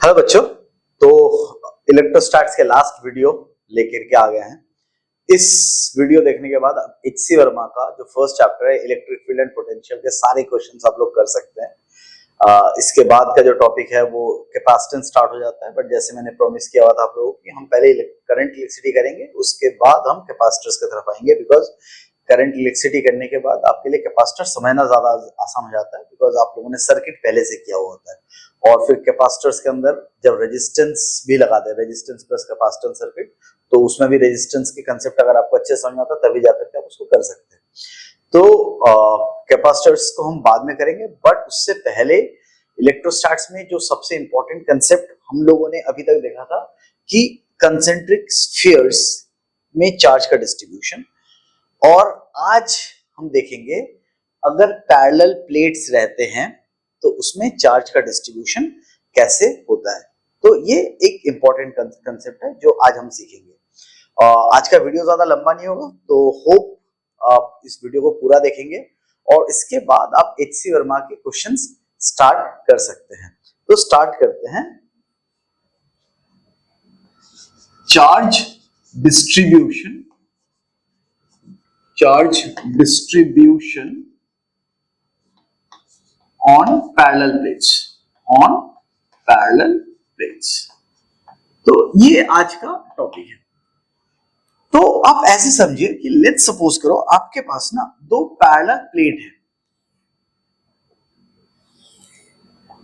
Hello बच्चों, तो इलेक्ट्रोस्टैट्स के लास्ट वीडियो लेकर के आ गए हैं। इस वीडियो देखने के बाद एचसी वर्मा का जो फर्स्ट चैप्टर है इलेक्ट्रिक फील्ड एंड पोटेंशियल के सारे क्वेश्चंस आप लोग कर सकते हैं। इसके बाद का जो टॉपिक है वो कैपेसिटेंस स्टार्ट हो जाता है, बट जैसे मैंने प्रॉमिस किया हुआ था आप लोगों को कि हम पहले करंट इलेक्ट्रिसिटी करेंगे, उसके बाद हम कैपेसिटर्स की तरफ आएंगे। बिकॉज करंट इलेक्ट्रिसिटी करने के बाद आपके लिए कैपेसिटर समझना ज्यादा आसान हो जाता है, बिकॉज आप लोगों ने सर्किट पहले से किया हुआ होता है। और फिर कैपेसिटर्स के अंदर जब रेजिस्टेंस भी लगाते हैं, रेजिस्टेंस प्लस कैपेसिटेंस सर्किट, तो उसमें भी रेजिस्टेंस के कंसेप्ट अगर आपको अच्छे समझ में आता है तभी जाकर के आप उसको कर सकते हैं। तो कैपेसिटर्स को हम बाद में करेंगे, बट उससे पहले इलेक्ट्रोस्टैट्स में जो सबसे इंपॉर्टेंट कंसेप्ट हम लोगों ने अभी तक देखा था कि कंसेंट्रिक स्फीयर्स में चार्ज का डिस्ट्रीब्यूशन, और आज हम देखेंगे अगर पैरेलल प्लेट्स रहते हैं तो उसमें चार्ज का डिस्ट्रीब्यूशन कैसे होता है। तो ये एक इंपॉर्टेंट कंसेप्ट है जो आज हम सीखेंगे। आज का वीडियो ज्यादा लंबा नहीं होगा, तो होप आप इस वीडियो को पूरा देखेंगे और इसके बाद आप एचसी वर्मा के क्वेश्चंस स्टार्ट कर सकते हैं। तो स्टार्ट करते हैं। Charge distribution on parallel plates। तो ये आज का टॉपिक है। तो आप ऐसे समझिए कि लेट्स सपोज करो आपके पास ना दो पैरेलल प्लेट है,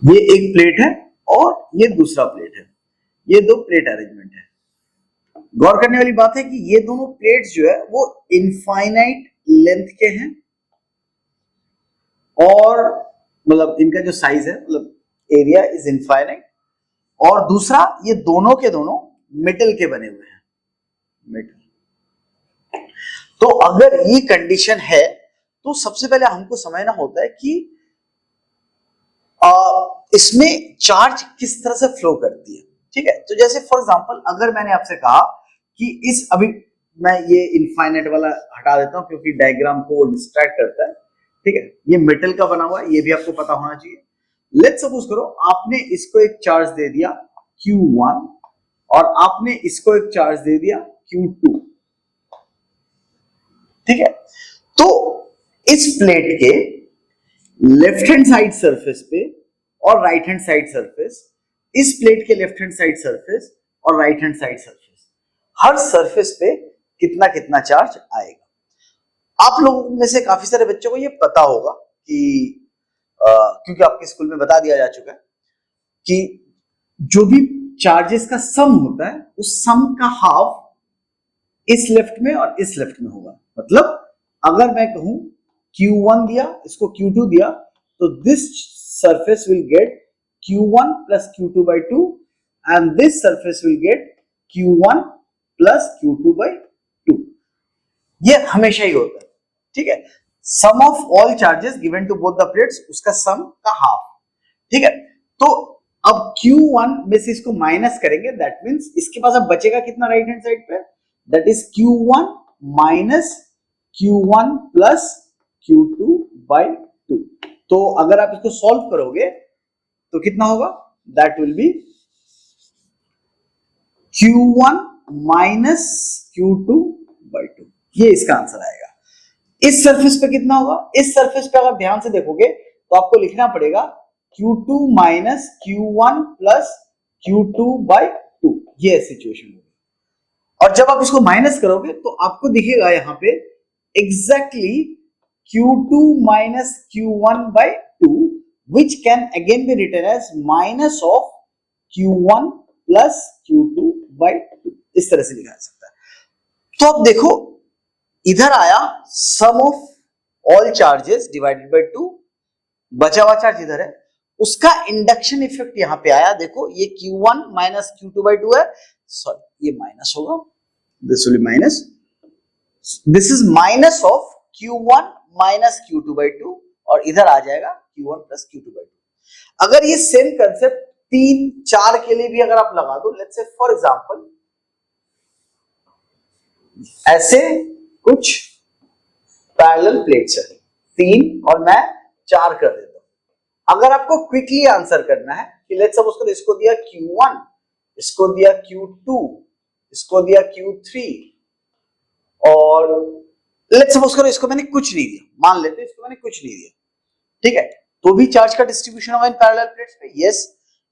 ये एक प्लेट है और ये दूसरा प्लेट है, ये दो प्लेट अरेंजमेंट है। गौर करने वाली बात है कि ये दोनों प्लेट्स जो है वो इनफाइनाइट लेंथ के हैं, और मतलब इनका जो साइज है, मतलब एरिया इज इनफाइनाइट। और दूसरा, ये दोनों के दोनों मेटल के बने हुए हैं, मेटल। तो अगर ये कंडीशन है तो सबसे पहले हमको समझना होता है कि इसमें चार्ज किस तरह से फ्लो करती है। ठीक है, तो जैसे फॉर एग्जांपल अगर मैंने आपसे कहा कि इस, अभी मैं ये इनफाइनाइट वाला हटा देता हूं क्योंकि डायग्राम को डिस्ट्रैक्ट करता है। ठीक है, ये मेटल का बना हुआ है, ये भी आपको पता होना चाहिए। लेट्स सपोज करो आपने इसको एक चार्ज दे दिया Q1 और आपने इसको एक चार्ज दे दिया Q2। ठीक है, तो इस प्लेट के लेफ्ट हैंड साइड सरफेस पे और राइट हैंड साइड सरफेस, इस प्लेट के लेफ्ट हैंड साइड सरफेस और राइट हैंड साइड सरफेस, हर सरफेस पे कितना कितना चार्ज आएगा। आप लोगों में से काफी सारे बच्चों को ये पता होगा कि क्योंकि आपके स्कूल में बता दिया जा चुका है कि जो भी चार्जेस का सम होता है उस सम का हाफ इस लेफ्ट में और इस लेफ्ट में होगा। मतलब अगर मैं कहूं Q1 दिया, इसको Q2 दिया, तो this surface will get Q1 plus Q2 by 2 and this surface will get Q1 plus Q2 by 2। ये हमेशा ही होता है। ठीक है, sum of all charges given to both the plates, उसका सम का हाफ। ठीक है, तो अब Q1 में से इसको माइनस करेंगे, दैट मींस इसके पास अब बचेगा कितना राइट हैंड साइड पे, that is Q1 minus Q1 plus Q2 by 2। तो अगर आप इसको सॉल्व करोगे तो कितना होगा, that will be Q1 minus Q2 by 2। ये इसका आंसर आएगा। इस सरफेस पे कितना होगा, इस सरफेस पे अगर ध्यान से देखोगे तो आपको लिखना पड़ेगा Q2 minus Q1 plus Q2 by 2। ये सिचुएशन होगी। और जब आप इसको माइनस करोगे तो आपको दिखेगा यहां पे exactly Q2 minus Q1 by 2, which can again be written as minus of Q1 plus Q2 by 2। इस तरह से लिखा जा सकता है। तो अब देखो, इधर आया sum of all charges divided by 2, बचा हुआ चार्ज इधर है, उसका इंडक्शन इफेक्ट यहां पे आया। देखो ये Q1 माइनस Q2 by 2 है, सॉरी ये माइनस होगा, this will be minus, this is minus of Q1 minus Q2 by 2, और इधर आ जाएगा Q1 प्लस Q2 by 2। अगर ये सेम कंसेप्ट 3, 4 के लिए भी अगर आप लगा दो, लेट्स से फॉर एग्जांपल ऐसे कुछ पैरेलल प्लेट्स है, 3 और मैं 4 कर देता हूं। अगर आपको क्विकली आंसर करना है कि लेट्स सपोज करो इसको दिया Q1, इसको दिया Q2, इसको दिया Q3 और लेट्स सपोज करो इसको मैंने कुछ नहीं दिया, मान लेते हैं इसको मैंने कुछ नहीं दिया, ठीक है, तो भी चार्ज का डिस्ट्रीब्यूशन होगा इन पैरेलल प्लेट्स पे। यस,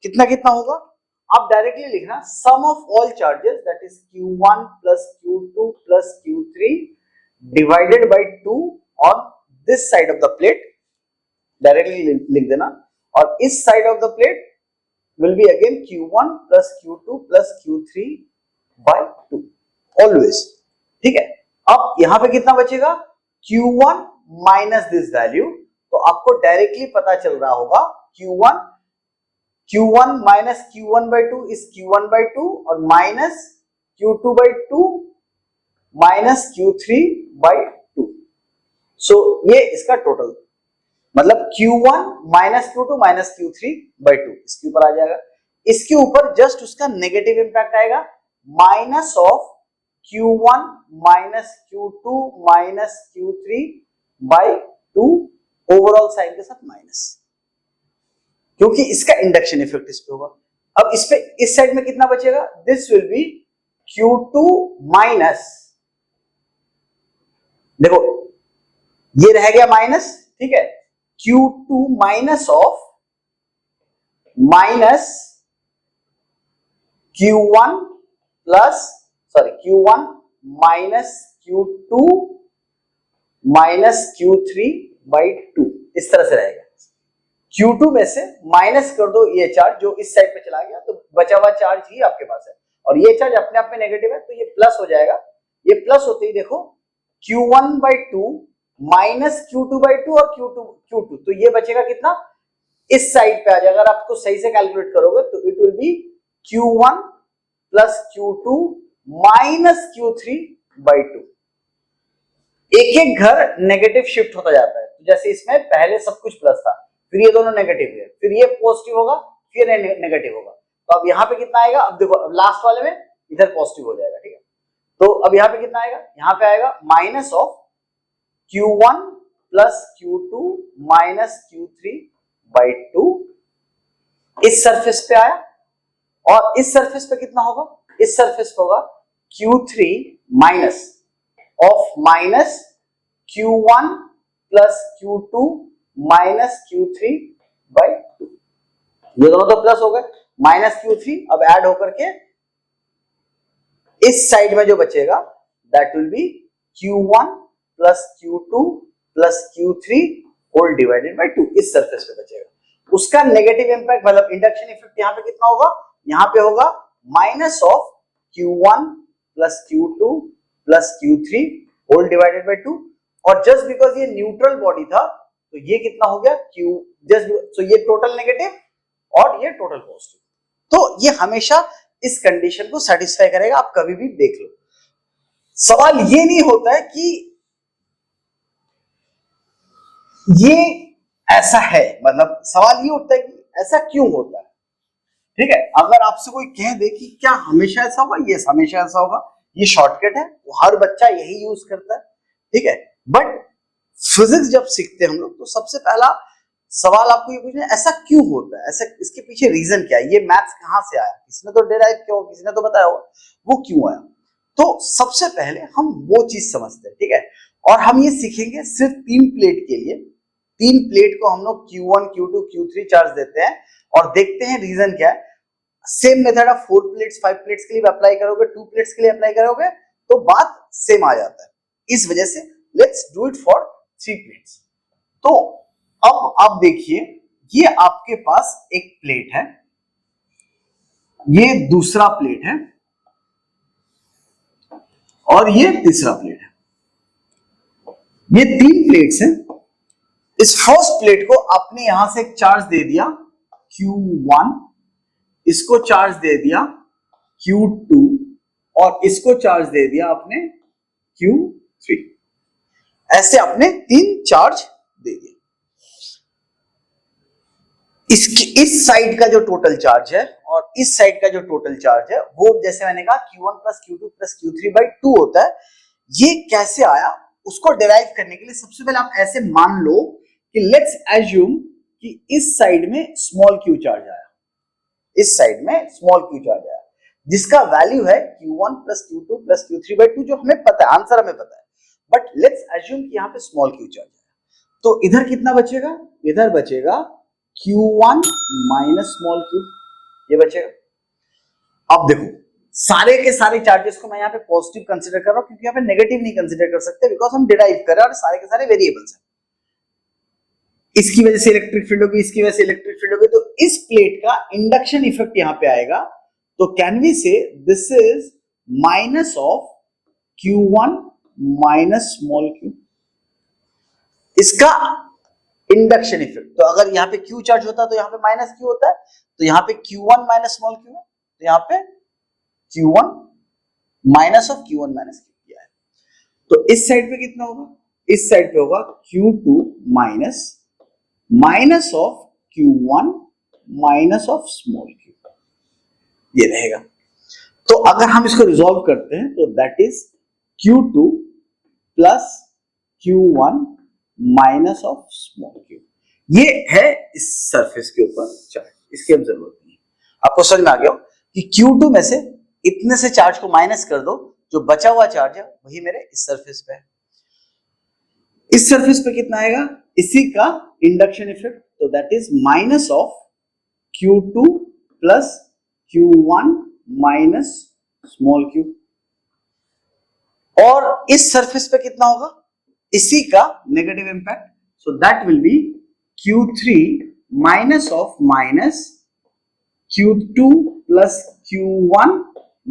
कितना कितना होगा, आप डायरेक्टली लिखना sum of all charges that is Q1 plus Q2 plus Q3 divided by 2 on this side of the plate, directly लिख देना, और इस side of the plate will be again Q1 plus Q2 plus Q3 by 2 always, ठीक है। अब यहां पे कितना बचेगा, Q1 माइनस दिस वैल्यू, तो आपको डायरेक्टली पता चल रहा होगा Q1 minus Q1 by 2 is Q1 by 2 और minus Q2 by 2 minus Q3 by 2, सो ये इसका टोटल, मतलब Q1 minus Q2 minus Q3 by 2 इसके ऊपर आ जाएगा। इसके ऊपर जस्ट उसका नेगेटिव इंपैक्ट आएगा, minus of Q1 minus Q2 minus Q3 by 2 overall sign के साथ माइनस, क्योंकि इसका इंडक्शन इफेक्ट इस पे होगा। अब इस पे इस साइड में कितना बचेगा, this will be Q2 minus, देखो ये रह गया माइनस, ठीक है, Q2 minus of minus Q1 plus Q1 minus Q2 minus Q3 by 2, इस तरह से रहेगा। Q2 में से माइनस कर दो ये चार्ज जो इस साइड पे चला गया, तो बचा हुआ चार्ज ही आपके पास है, और ये चार्ज अपने आप में नेगेटिव है तो ये प्लस हो जाएगा। ये प्लस होते ही देखो Q1 by 2 minus Q2 by 2 और Q2, तो ये बचेगा कितना, इस साइड पे आ जाएगा। अगर आपको सही से कैलकुलेट करोगे तो it will be Q1 plus Q2 minus Q3 by 2। एक एक घर नेगेटिव शिफ्ट होता जाता है, तो जैसे इसमें पहले सब कुछ प्लस था, फिर ये दोनों नेगेटिव है, फिर ये पॉजिटिव होगा, फिर ये नेगेटिव होगा, तो अब यहाँ पे कितना आएगा, अब देखो अब लास्ट वाले में इधर पॉजिटिव हो जाएगा, ठीक है। तो अब यहाँ पे कितना आएगा, यहाँ पे आएगा minus of Q1 plus Q2 minus Q3 by 2, इस सरफेस पे आया, और इस सरफेस पे कितना होगा, इस सरफेस पे होगा Q3 minus of minus Q1 plus Q2 minus Q3 by 2, ये दोनों तो प्लस हो गए, माइनस Q3 अब ऐड होकर के इस साइड में जो बचेगा that will be Q1 plus Q2 plus Q3 whole divided by 2, इस सरफेस पे बचेगा। उसका नेगेटिव इंपैक्ट मतलब इंडक्शन इफेक्ट यहाँ पे कितना होगा, यहाँ पे होगा minus of Q1 plus Q2 plus Q3 whole divided by 2, और जस्ट बिकॉज ये न्यूट्रल बॉडी था तो ये कितना हो गया Q, जस्ट सो ये टोटल नेगेटिव और ये टोटल पॉजिटिव, तो ये हमेशा इस कंडीशन को सेटिस्फाई करेगा। आप कभी भी देख लो, सवाल ये नहीं होता है कि ये ऐसा है, मतलब सवाल ये होता है कि ऐसा क्यों होता है, ठीक है। अगर आपसे कोई कह दे कि क्या हमेशा ऐसा होगा, यस हमेशा ऐसा होगा, ये शॉर्टकट है, तो हर बच्चा यही यूज करता है, ठीक है। बट फिजिक्स जब सीखते हैं हम लोग तो सबसे पहला सवाल आपको ये पूछना है ऐसा क्यों होता है, ऐसा इसके पीछे रीजन क्या है, ये मैथ्स कहां से आया, किसी ने तो डिराइव किया होगा, किसी ने तो बताया होगा, वो क्यों आया। तो सबसे पहले हम वो चीज समझते हैं, ठीक है, और हम ये सीखेंगे सिर्फ 3 प्लेट के लिए। 3 प्लेट को हम लोग Q1 Q2 Q3 चार्ज देते हैं और देखते हैं रीजन क्या है। सेम मेथड आप 4 प्लेट्स 5 प्लेट्स के लिए अप्लाई करोगे, 2 प्लेट्स के लिए अप्लाई करोगे तो बात सेम आ जाता है। इस वजह से let's do it for 3 plates. तो अब आप देखिए, ये आपके पास एक प्लेट है, ये दूसरा प्लेट है और ये तीसरा प्लेट है। ये 3 प्लेट्स हैं। इस फर्स्ट प्लेट को आपने यहां से एक चार्ज दे दिया Q1, इसको चार्ज दे दिया Q2 और इसको चार्ज दे दिया आपने Q3। ऐसे आपने 3 चार्ज दे दिया। इस साइड का जो टोटल चार्ज है और इस साइड का जो टोटल चार्ज है वो जैसे मैंने कहा Q1 plus Q2 plus Q3 by 2 होता है। ये कैसे आया उसको डिराइव करने के लिए सबसे पहले आप ऐसे मान लो कि लेट्स एज्यूम कि इस साइड में स्मॉल q चार्ज आया, इस साइड में स्मॉल q चार्ज आया, जिसका वैल्यू है q1 plus q2 plus q3/2, जो हमें पता है, आंसर हमें पता है, बट लेट्स अज्यूम कि यहाँ पे स्मॉल q चार्ज आया, तो इधर कितना बचेगा, इधर बचेगा q1 माइनस स्मॉल q, ये बचेगा। अब देखो सारे के सारे चार्जेस को मैं यहाँ पे पॉजिटिव कंसीडर कर रहा हूं, क्योंकि यहाँ पे नेगेटिव नहीं कंसीडर कर सकते, बिकॉज हम डिराइव कर रहे हैं और सारे के सारे वेरिएबल्स हैं। इसकी वजह से इलेक्ट्रिक फील्ड होगी, इसकी वजह से इलेक्ट्रिक फील्ड होगी, तो इस प्लेट का इंडक्शन इफेक्ट यहाँ पे आएगा। तो कैन वी से this is minus of Q1 minus small q, इसका इंडक्शन इफेक्ट। तो अगर यहाँ पे Q चार्ज होता तो यहाँ पे माइनस Q होता है, तो यहाँ पे Q1 माइनस स्मॉल q है, तो यहाँ पे Q1 minus of Q1 minus q किया है। तो इस साइड पे कितना होगा, इस साइड पे होगा Q2 minus minus of Q1 minus of small q, ये रहेगा। तो अगर हम इसको रिजॉल्व करते हैं तो that is Q2 plus Q1 minus of small q, ये है इस सरफेस के ऊपर चार्ज, इसकी हम जरूरत नहीं। आपको समझ में आ गया कि Q2 में से इतने से चार्ज को माइनस कर दो, जो बचा हुआ चार्ज है वही मेरे इस सरफेस पे है। इस सरफेस पे कितना आएगा, इसी का इंडक्शन इफेक्ट, तो that is minus of Q2 plus Q1 minus small q, और इस सरफेस पे कितना होगा, इसी का negative impact, so that will B Q3 minus of minus Q2 plus Q1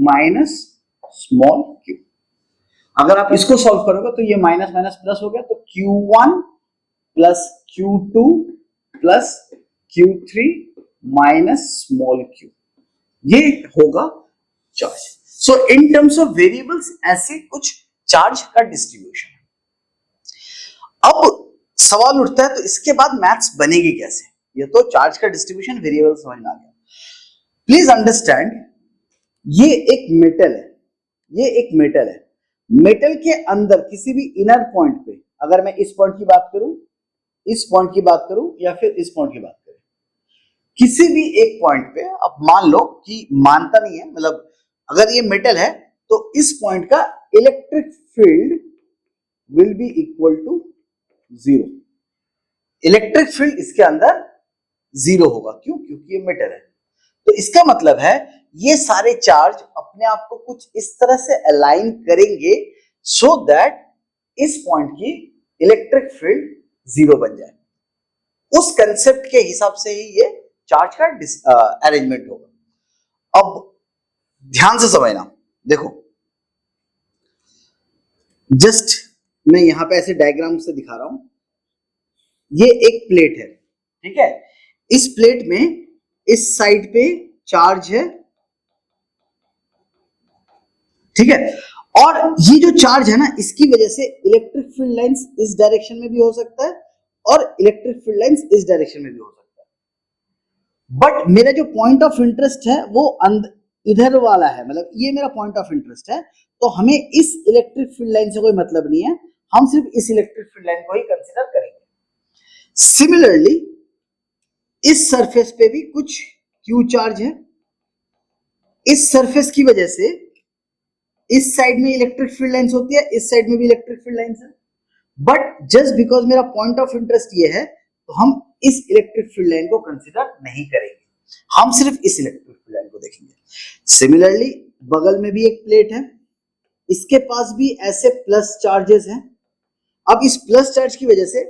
minus small q। अगर आप इसको सॉल्व करोगे तो ये माइनस माइनस प्लस हो गया, तो Q1 plus Q2 plus Q3 minus small q, ये होगा charge. So in terms of variables ऐसे कुछ चार्ज का डिस्ट्रीब्यूशन है। अब सवाल उठता है तो इसके बाद मैथ्स बनेगी कैसे, ये तो चार्ज का डिस्ट्रीब्यूशन वेरिएबल समझ में आ गया। प्लीज अंडरस्टैंड, ये एक मेटल है, ये एक मेटल है, मेटल के अंदर किसी भी इनर पॉइंट पे, अगर मैं इस पॉइंट की बात करूं, इस पॉइंट की बात करूं या फिर इस पॉइंट की बात करूं, किसी भी एक पॉइंट पे अब मान लो कि मानता नहीं है, मतलब अगर ये मेटल है तो इस पॉइंट का electric field will be equal to 0, electric field इसके अंदर 0 होगा। क्यों, क्योंकि ये मेटल है। तो इसका मतलब है ये सारे चार्ज अपने आप को कुछ इस तरह से अलाइन करेंगे सो दैट इस पॉइंट की इलेक्ट्रिक फील्ड 0 बन जाए। उस कंसेप्ट के हिसाब से ही ये चार्ज का अरेंजमेंट होगा। अब ध्यान से समझना, देखो जस्ट मैं यहां पे ऐसे डायग्राम से दिखा रहा हूं, ये एक प्लेट है, ठीक है, इस प्लेट में इस साइड पे चार्ज है, ठीक है, और ये जो चार्ज है ना, इसकी वजह से इलेक्ट्रिक फील्ड लाइंस इस डायरेक्शन में भी हो सकता है और इलेक्ट्रिक फील्ड लाइंस इस डायरेक्शन में भी हो सकता है। बट मेरा जो पॉइंट ऑफ इंटरेस्ट है वो इधर वाला है, मतलब ये मेरा पॉइंट ऑफ इंटरेस्ट है, तो हमें इस इलेक्ट्रिक फील्ड लाइन से कोई मतलब नहीं है, हम सिर्फ इस इलेक्ट्रिक फील्ड लाइन को ही कंसीडर करेंगे। सिमिलरली इस सरफेस पे भी कुछ Q चार्ज है, इस सरफेस की वजह से इस साइड में इलेक्ट्रिक फील्ड लाइंस होती है, इस साइड में भी इलेक्ट्रिक फील्ड लाइंस है, बट जस्ट बिकॉज मेरा पॉइंट ऑफ इंटरेस्ट ये है तो हम इस इलेक्ट्रिक फील्ड लाइन को कंसीडर नहीं करेंगे, हम सिर्फ इस इलेक्ट्रिक फील्ड लाइन को देखेंगे। सिमिलरली बगल में भी एक प्लेट है, इसके पास भी ऐसे प्लस चार्जेस हैं। अब इस प्लस चार्ज की वजह से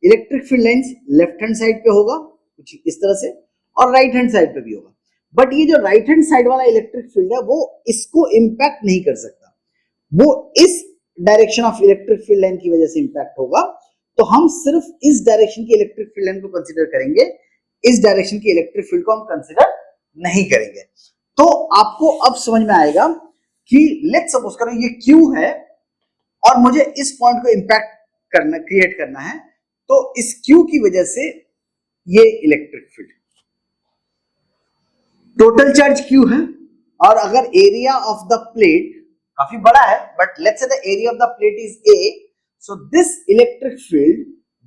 electric field lines left hand side पे होगा कुछ इस तरह से, और राइट हैंड साइड पे भी होगा, बट ये जो राइट हैंड साइड वाला इलेक्ट्रिक फील्ड है वो इसको इंपैक्ट नहीं कर सकता, वो इस direction of electric field line की वजह से इंपैक्ट होगा। तो हम सिर्फ इस डायरेक्शन की इलेक्ट्रिक फील्ड लाइन को कंसीडर करेंगे, इस डायरेक्शन की इलेक्ट्रिक फील्ड को हम कंसीडर नहीं करेंगे। तो आपको अब समझ में आएगा कि लेट्स सपोज करो ये Q है और मुझे इस पॉइंट को इंपैक्ट करना, क्रिएट करना है, तो इस Q की वजह से ये electric field, total charge Q है, और अगर एरिया ऑफ द प्लेट काफी बड़ा है, but let's say the area of the plate is A, so this electric field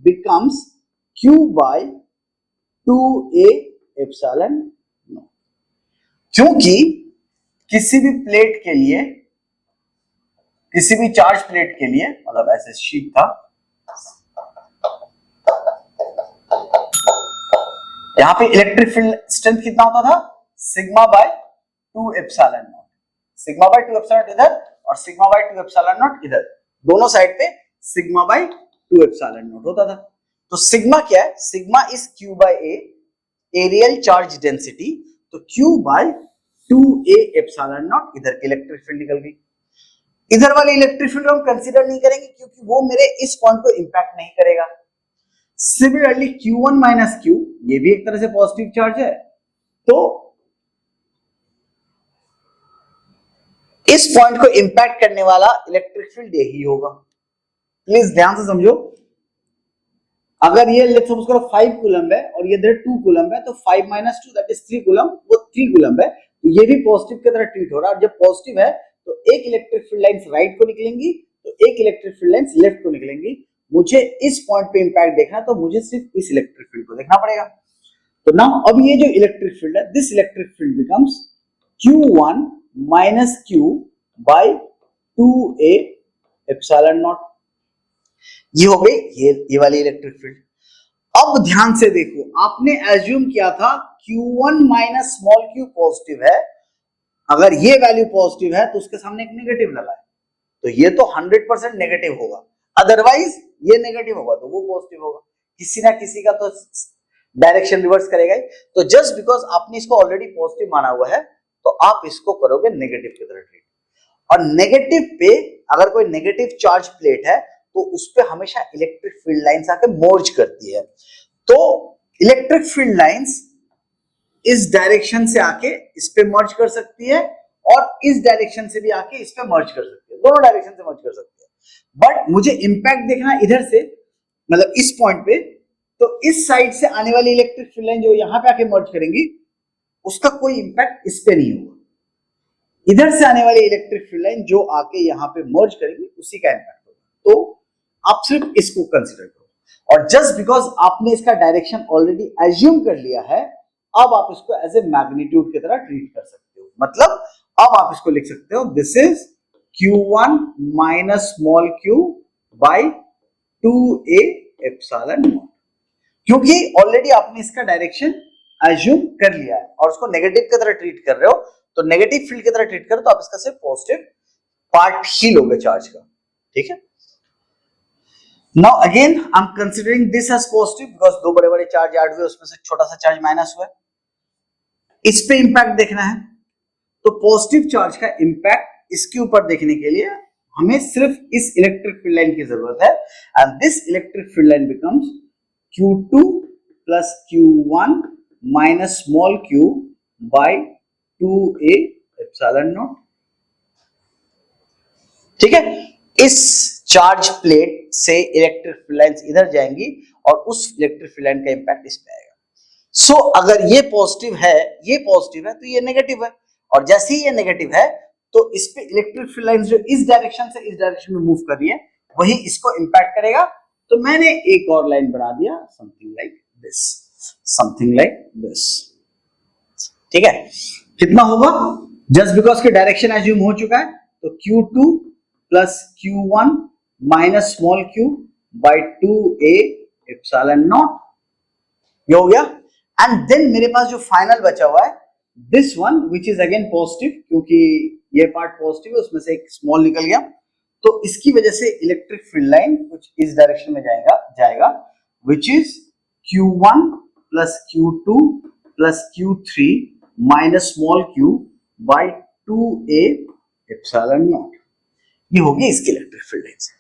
becomes Q by 2A epsilon naught. क्योंकि किसी भी प्लेट के लिए, किसी भी चार्ज प्लेट के लिए, मतलब ऐसे शीट था, यहां पे इलेक्ट्रिक फील्ड स्ट्रेंथ कितना होता था, sigma bye 2 epsilon not, sigma bye 2 epsilon naught इधर और सिग्मा बाय 2 एप्सिलॉन नॉट इधर, दोनों साइड पे सिग्मा बाय 2 एप्सिलॉन नॉट होता था। तो सिग्मा क्या है, sigma is Q by A, areal charge density, तो Q by 2a epsilon naught, इधर की इलेक्ट्रिक फील्ड निकल गई। इधर वाले इलेक्ट्रिक फील्ड को हम कंसीडर नहीं करेंगे क्योंकि वो मेरे इस पॉइंट को इंपैक्ट नहीं करेगा। सिमिलरली Q1 माइनस Q, ये भी एक तरह से पॉजिटिव चार्ज है, तो इस पॉइंट को इंपैक्ट करने वाला इलेक्ट्रिक फील्ड यही होगा। प्लीज ध्यान से समझो, अगर ये लेट्स सपोज करो 5 कूलम है और ये इधर 2 कूलम है, तो 5 माइनस 2 दैट इज 3 कूलम, वो 3 कूलम है, तो ये भी पॉजिटिव की तरह ट्रीट हो रहा है। और जब पॉजिटिव है तो एक इलेक्ट्रिक फील्ड लाइंस राइट को निकलेंगी, तो एक इलेक्ट्रिक फील्ड लाइंस लेफ्ट को निकलेंगी। मुझे इस पॉइंट पे इंपैक्ट देखना है तो मुझे सिर्फ इस इलेक्ट्रिक फील्ड को देखना पड़ेगा। तो नाउ अब ये जो इलेक्ट्रिक फील्ड है, this electric field becomes Q1 minus Q by 2a epsilon naught, ये हो गई ये वाली इलेक्ट्रिक फील्ड। अब ध्यान से देखो, आपने एज्यूम किया था Q1 minus small q positive है, अगर ये वैल्यू पॉजिटिव है तो उसके सामने एक नेगेटिव लगा है, तो ये तो 100% नेगेटिव होगा, अदरवाइज ये नेगेटिव होगा तो वो पॉजिटिव होगा, किसी ना किसी का तो डायरेक्शन रिवर्स करेगा ही। तो जस्ट बिकॉज आपने इसको ऑलरेडी पॉजिटिव माना हुआ है तो आप इसको करोगे नेगेटिव की तरह ट्रीट। और नेगेटिव पे अगर कोई नेगेटिव चार्ज प्लेट है तो उस पे हमेशा इलेक्ट्रिक फील्ड लाइंस आके मोर्ज करती है, तो इलेक्ट्रिक फील्ड लाइंस इस डायरेक्शन से आके इस पे मर्ज कर सकती है और इस डायरेक्शन से भी आके इस पे मर्ज कर सकती है, दोनों डायरेक्शन से मर्ज कर सकती है। बट मुझे इंपैक्ट देखना इधर से, मतलब इस पॉइंट पे, तो इस साइड से आने वाली इलेक्ट्रिक फील्ड लाइन जो यहां पे आके मर्ज करेंगी उसका कोई इंपैक्ट इस पे नहीं होगा, इधर से आने वाली इलेक्ट्रिक फील्ड लाइन जो आके यहां पे मर्ज करेंगी उसी का इंपैक्ट होगा। तो आप सिर्फ इसको कंसीडर करो, और जस्ट बिकॉज आपने इसका डायरेक्शन ऑलरेडी एज्यूम कर लिया है, अब आप इसको एज ए मैग्नीट्यूड की तरह ट्रीट कर सकते हो। मतलब अब आप इसको लिख सकते हो, this is Q1 minus small q by 2a epsilon naught, क्योंकि ऑलरेडी आपने इसका डायरेक्शन एज्यूम कर लिया है और उसको नेगेटिव की तरह ट्रीट कर रहे हो, तो नेगेटिव फील्ड की तरह ट्रीट करो तो आप इसका सिर्फ पॉजिटिव पार्ट ही लोगे चार्ज का, ठीक है। Now again I am considering this as positive because दो बड़े बड़े चार्ज ऐड हुए, उसमें से छोटा सा चार्ज माइनस हुआ है, इस पे इंपैक्ट देखना है, तो पॉजिटिव चार्ज का इंपैक्ट इसके ऊपर देखने के लिए हमें सिर्फ इस इलेक्ट्रिक फील्ड लाइन की जरूरत है, and this electric field line becomes Q2 plus Q1 minus small q by 2a epsilon naught, ठीक है। इस चार्ज प्लेट से इलेक्ट्रिक फील्ड लाइंस इधर जाएंगी और उस इलेक्ट्रिक फील्ड लाइन का इंपैक्ट इस पे आएगा। सो अगर ये पॉजिटिव है, ये पॉजिटिव है, तो ये नेगेटिव है, और जैसे ही ये नेगेटिव है तो इस पे इलेक्ट्रिक फील्ड लाइंस जो इस डायरेक्शन से इस डायरेक्शन में मूव कर रही है वही इसको इंपैक्ट करेगा। तो मैंने एक और लाइन बना दिया, something like this, something like this, ठीक है। कितना होगा, जस्ट बिकॉज के डायरेक्शन एज्यूम हो चुका है, तो Q2 plus Q1 minus small q by 2a epsilon naught, ये हो गया। एंड देन मेरे पास जो फाइनल बचा हुआ है this one which is again positive, क्योंकि ये पार्ट पॉजिटिव है, उसमें से एक स्मॉल निकल गया, तो इसकी वजह से इलेक्ट्रिक फील्ड लाइन कुछ इस डायरेक्शन में जाएगा which is Q1 plus Q2 plus Q3 minus small q by 2a epsilon naught, ये होगी इसकी इलेक्ट्रिक फील्ड लाइंस।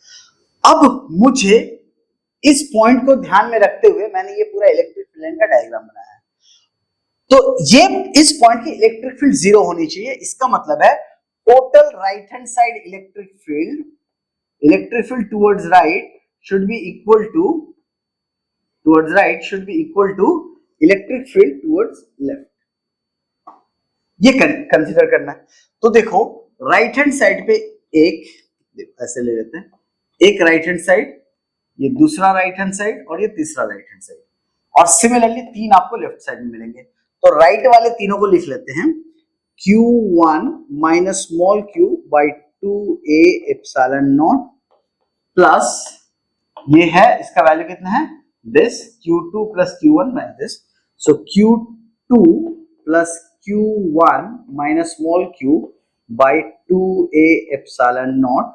अब मुझे इस पॉइंट को ध्यान में रखते हुए मैंने ये पूरा इलेक्ट्रिक फील्ड लाइन का डायग्राम बनाया है, तो ये इस पॉइंट की इलेक्ट्रिक फील्ड 0 होनी चाहिए। इसका मतलब है total right hand side electric field towards right should be equal to electric field towards left, ये कंसीडर करना है। तो देखो राइट हैंड साइड पे एक ऐसे ले लेते हैं, एक राइट हैंड साइड, ये दूसरा राइट हैंड साइड और ये तीसरा राइट हैंड साइड, और सिमिलरली तीन आपको लेफ्ट साइड में मिलेंगे। तो राइट वाले तीनों को लिख लेते हैं, Q1 minus small q by 2a epsilon naught plus ये है, इसका वैल्यू कितना है, this Q2 plus Q1 minus this, so Q2 plus Q1 minus small q by 2a epsilon naught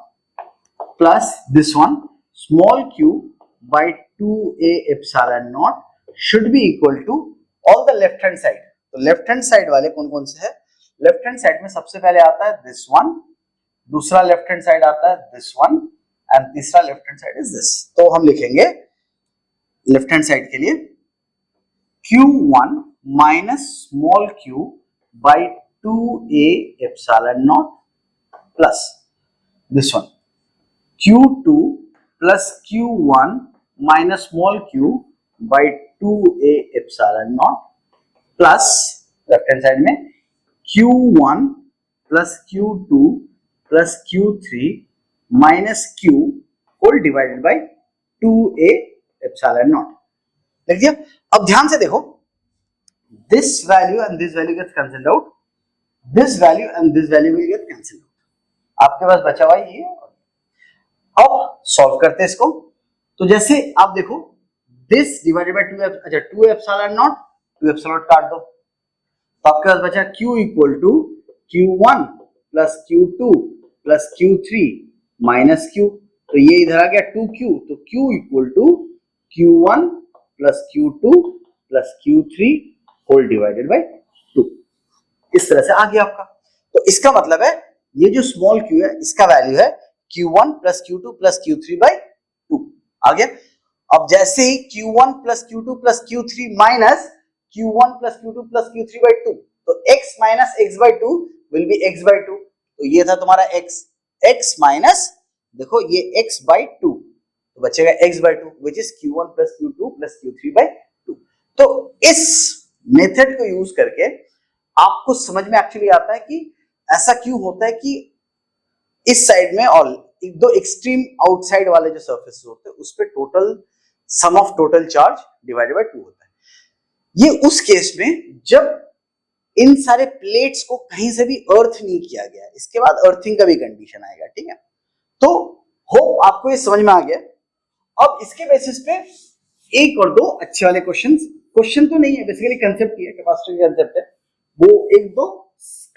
plus this one small q by 2a epsilon naught should be equal to all the left hand side. तो left hand side वाले कौन कौन से है, left hand side में सबसे पहले आता है दिस वन, दूसरा लेफ्ट हैंड साइड आता है दिस वन एंड तीसरा left hand side is this. तो हम लिखेंगे लेफ्ट हैंड साइड के लिए Q1 minus small q by 2a epsilon naught plus this one Q2 plus Q1 minus small q by 2a epsilon naught plus left hand side में Q1 plus Q2 plus Q3 minus q whole divided by 2a epsilon naught. लिख दिया. अब ध्यान से देखो, this value and this value gets cancelled out, this value and this value will get cancelled out. आपके पास बचा हुआ ये. अब सॉल्व करते हैं इसको. तो जैसे आप देखो this divided by 2, अच्छा 2 epsilon naught, 2 epsilon काट दो, तो आपके पास बचा q equal to Q1 plus Q2 plus Q3 minus q, तो ये इधर आ गया 2q, तो q equal to Q1 plus Q2 plus Q3 whole divided by 2. इस तरह से आ गया आपका. तो इसका मतलब है ये जो स्मॉल q है इसका वैल्यू है Q1 plus Q2 plus Q3 bye 2 आ गया. अब जैसे ही Q1 plus Q2 plus Q3 minus Q1 plus Q2 plus Q3 by 2, तो x minus x by 2 will be x by 2. तो ये था तुम्हारा x minus देखो ये x by 2, तो बचेगा x by 2 which is Q1 plus Q2 plus Q3 by 2. तो इस मेथड को यूज करके आपको समझ में एक्चुअली आता है कि ऐसा क्यों होता है कि इस साइड में और दो एक्सट्रीम आउटसाइड वाले जो सर्फेस होते हैं उस पे total sum of total charge divided by 2 होता है. ये उस केस में जब इन सारे प्लेट्स को कहीं से भी अर्थ नहीं किया गया, इसके बाद अर्थिंग का भी कंडीशन आएगा. ठीक है, तो होप आपको ये समझ में आ गया. अब इसके बेसिस पे एक और दो अच्छे वाले क्वेश्चन तो नहीं है, बेसिकली कंसेप्ट ही है, कैपेसिटी का कंसेप्ट है, वो एक दो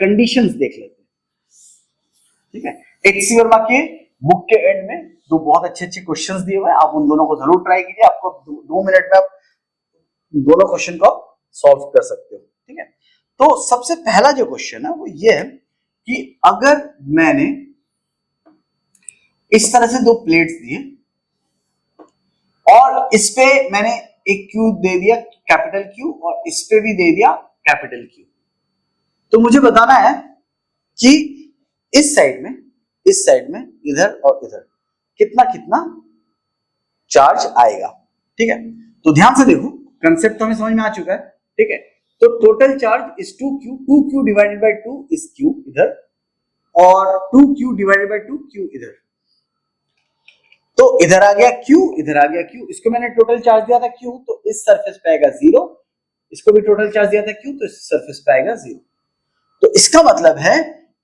कंडीशंस देख लेते हैं. ठीक है, एचसी वर्मा के बुक के एंड में दो बहुत अच्छे क्वेश्चंस दिए हुए हैं, आप उन दोनों को जरूर ट्राई कीजिए. आपको 2 मिनट में आप दोनों क्वेश्चन को सॉल्व कर सकते हो. ठीक है, तो सबसे पहला जो क्वेश्चन है वो ये है कि अगर मैंने इस तरह से दो प्लेट्स दिए और इस पे मैंने एक क्यू दे दिया कैपिटल क्यू और इस पे भी दे दिया कैपिटल क्यू, तो मुझे बताना है कि इस साइड में इधर और इधर कितना कितना चार्ज आएगा. ठीक है, तो ध्यान से देखो, कंसेप्ट तो हमें समझ में आ चुका है. ठीक है, तो total charge is 2q divided by 2 is q इधर और 2q डिवाइडेड बाय 2 q इधर. तो इधर आ गया q, इधर आ गया q, इसको मैंने टोटल चार्ज दिया था q, तो इस सरफेस पे आएगा 0, इसको भी टोटल चार्ज दिया था q, तो इस सरफेस पे आएगा 0. तो इसका मतलब है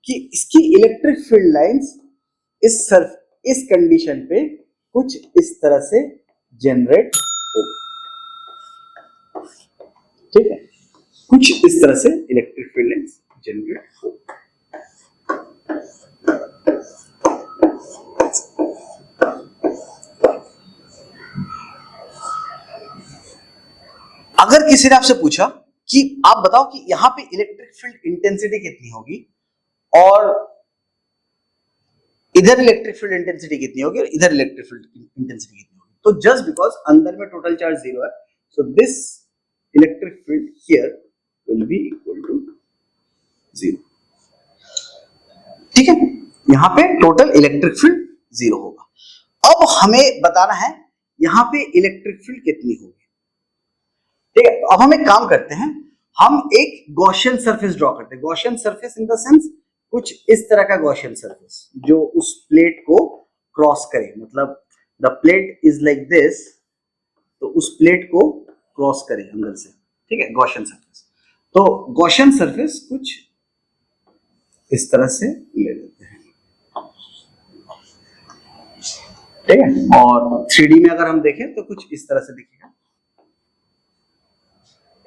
कि इसकी इलेक्ट्रिक फील्ड लाइंस इस कंडीशन पे कुछ इस तरह से जनरेट होगी. ठीक है, कुछ इस तरह से इलेक्ट्रिक फील्ड लाइंस जनरेट हो. अगर किसी ने आपसे पूछा कि आप बताओ कि यहां पे इलेक्ट्रिक फील्ड इंटेंसिटी कितनी होगी और इधर इलेक्ट्रिक फील्ड इंटेंसिटी कितनी होगी और इधर इलेक्ट्रिक फील्ड इंटेंसिटी कितनी होगी, तो जस्ट बिकॉज अंदर में टोटल चार्ज 0 है, सो this electric field here will be equal to 0. ठीक है, यहां पे टोटल इलेक्ट्रिक फील्ड 0 होगा. अब हमें बताना है यहां पे इलेक्ट्रिक फील्ड कितनी होगी. ठीक है, तो अब हम एक काम करते हैं, हम एक गॉसियन सरफेस ड्रॉ करते हैं. Gaussian surface in the sense कुछ इस तरह का गॉसियन सरफेस जो उस प्लेट को क्रॉस करे, मतलब the plate is like this, तो उस प्लेट को क्रॉस करे अंदर से. ठीक है, गॉसियन सरफेस. तो गॉसियन सरफेस कुछ इस तरह से ले लेते हैं, ठीक है। और 3D में अगर हम देखें तो कुछ इस तरह से दिखेगा,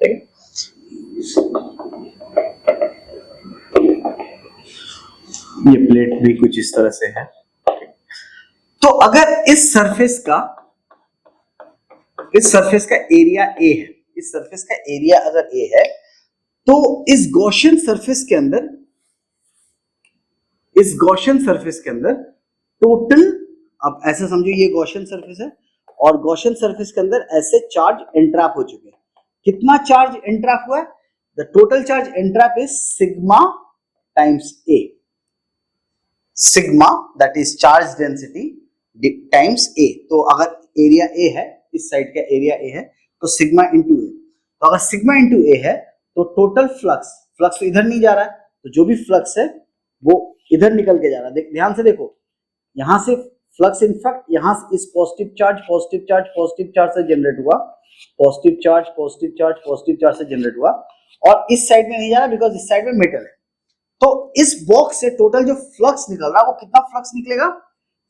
ठीक है। ये प्लेट भी कुछ इस तरह से है। तो अगर इस सरफेस का एरिया A है, इस सरफेस का एरिया अगर A है, तो इस गॉसियन सरफेस के अंदर टोटल, अब ऐसे समझो ये गॉसियन सरफेस है और गॉसियन सरफेस के अंदर ऐसे चार्ज एंट्रैप हो चुके हैं। कितना चार्ज एंट्रैप हुआ है? The total charge entrap is sigma times A, sigma that is charge density times A। तो अगर एरिया A है, इस साइड का एरिया A है, तो सिग्मा इंटू A। तो अगर सिग्मा इंटू A है तो टोटल फ्लक्स तो इधर नहीं जा रहा है, तो जो भी फ्लक्स है वो इधर निकल के जा रहा है। ध्यान से देखो, यहां से फ्लक्स इनफैक्ट यहां से इस पॉजिटिव चार्ज से जनरेट हुआ, पॉजिटिव चार्ज से जनरेट हुआ, और इस साइड में नहीं जा रहा बिकॉज इस साइड में मेटल है। तो इस बॉक्स से टोटल जो फ्लक्स निकल रहा है वो कितना फ्लक्स निकलेगा?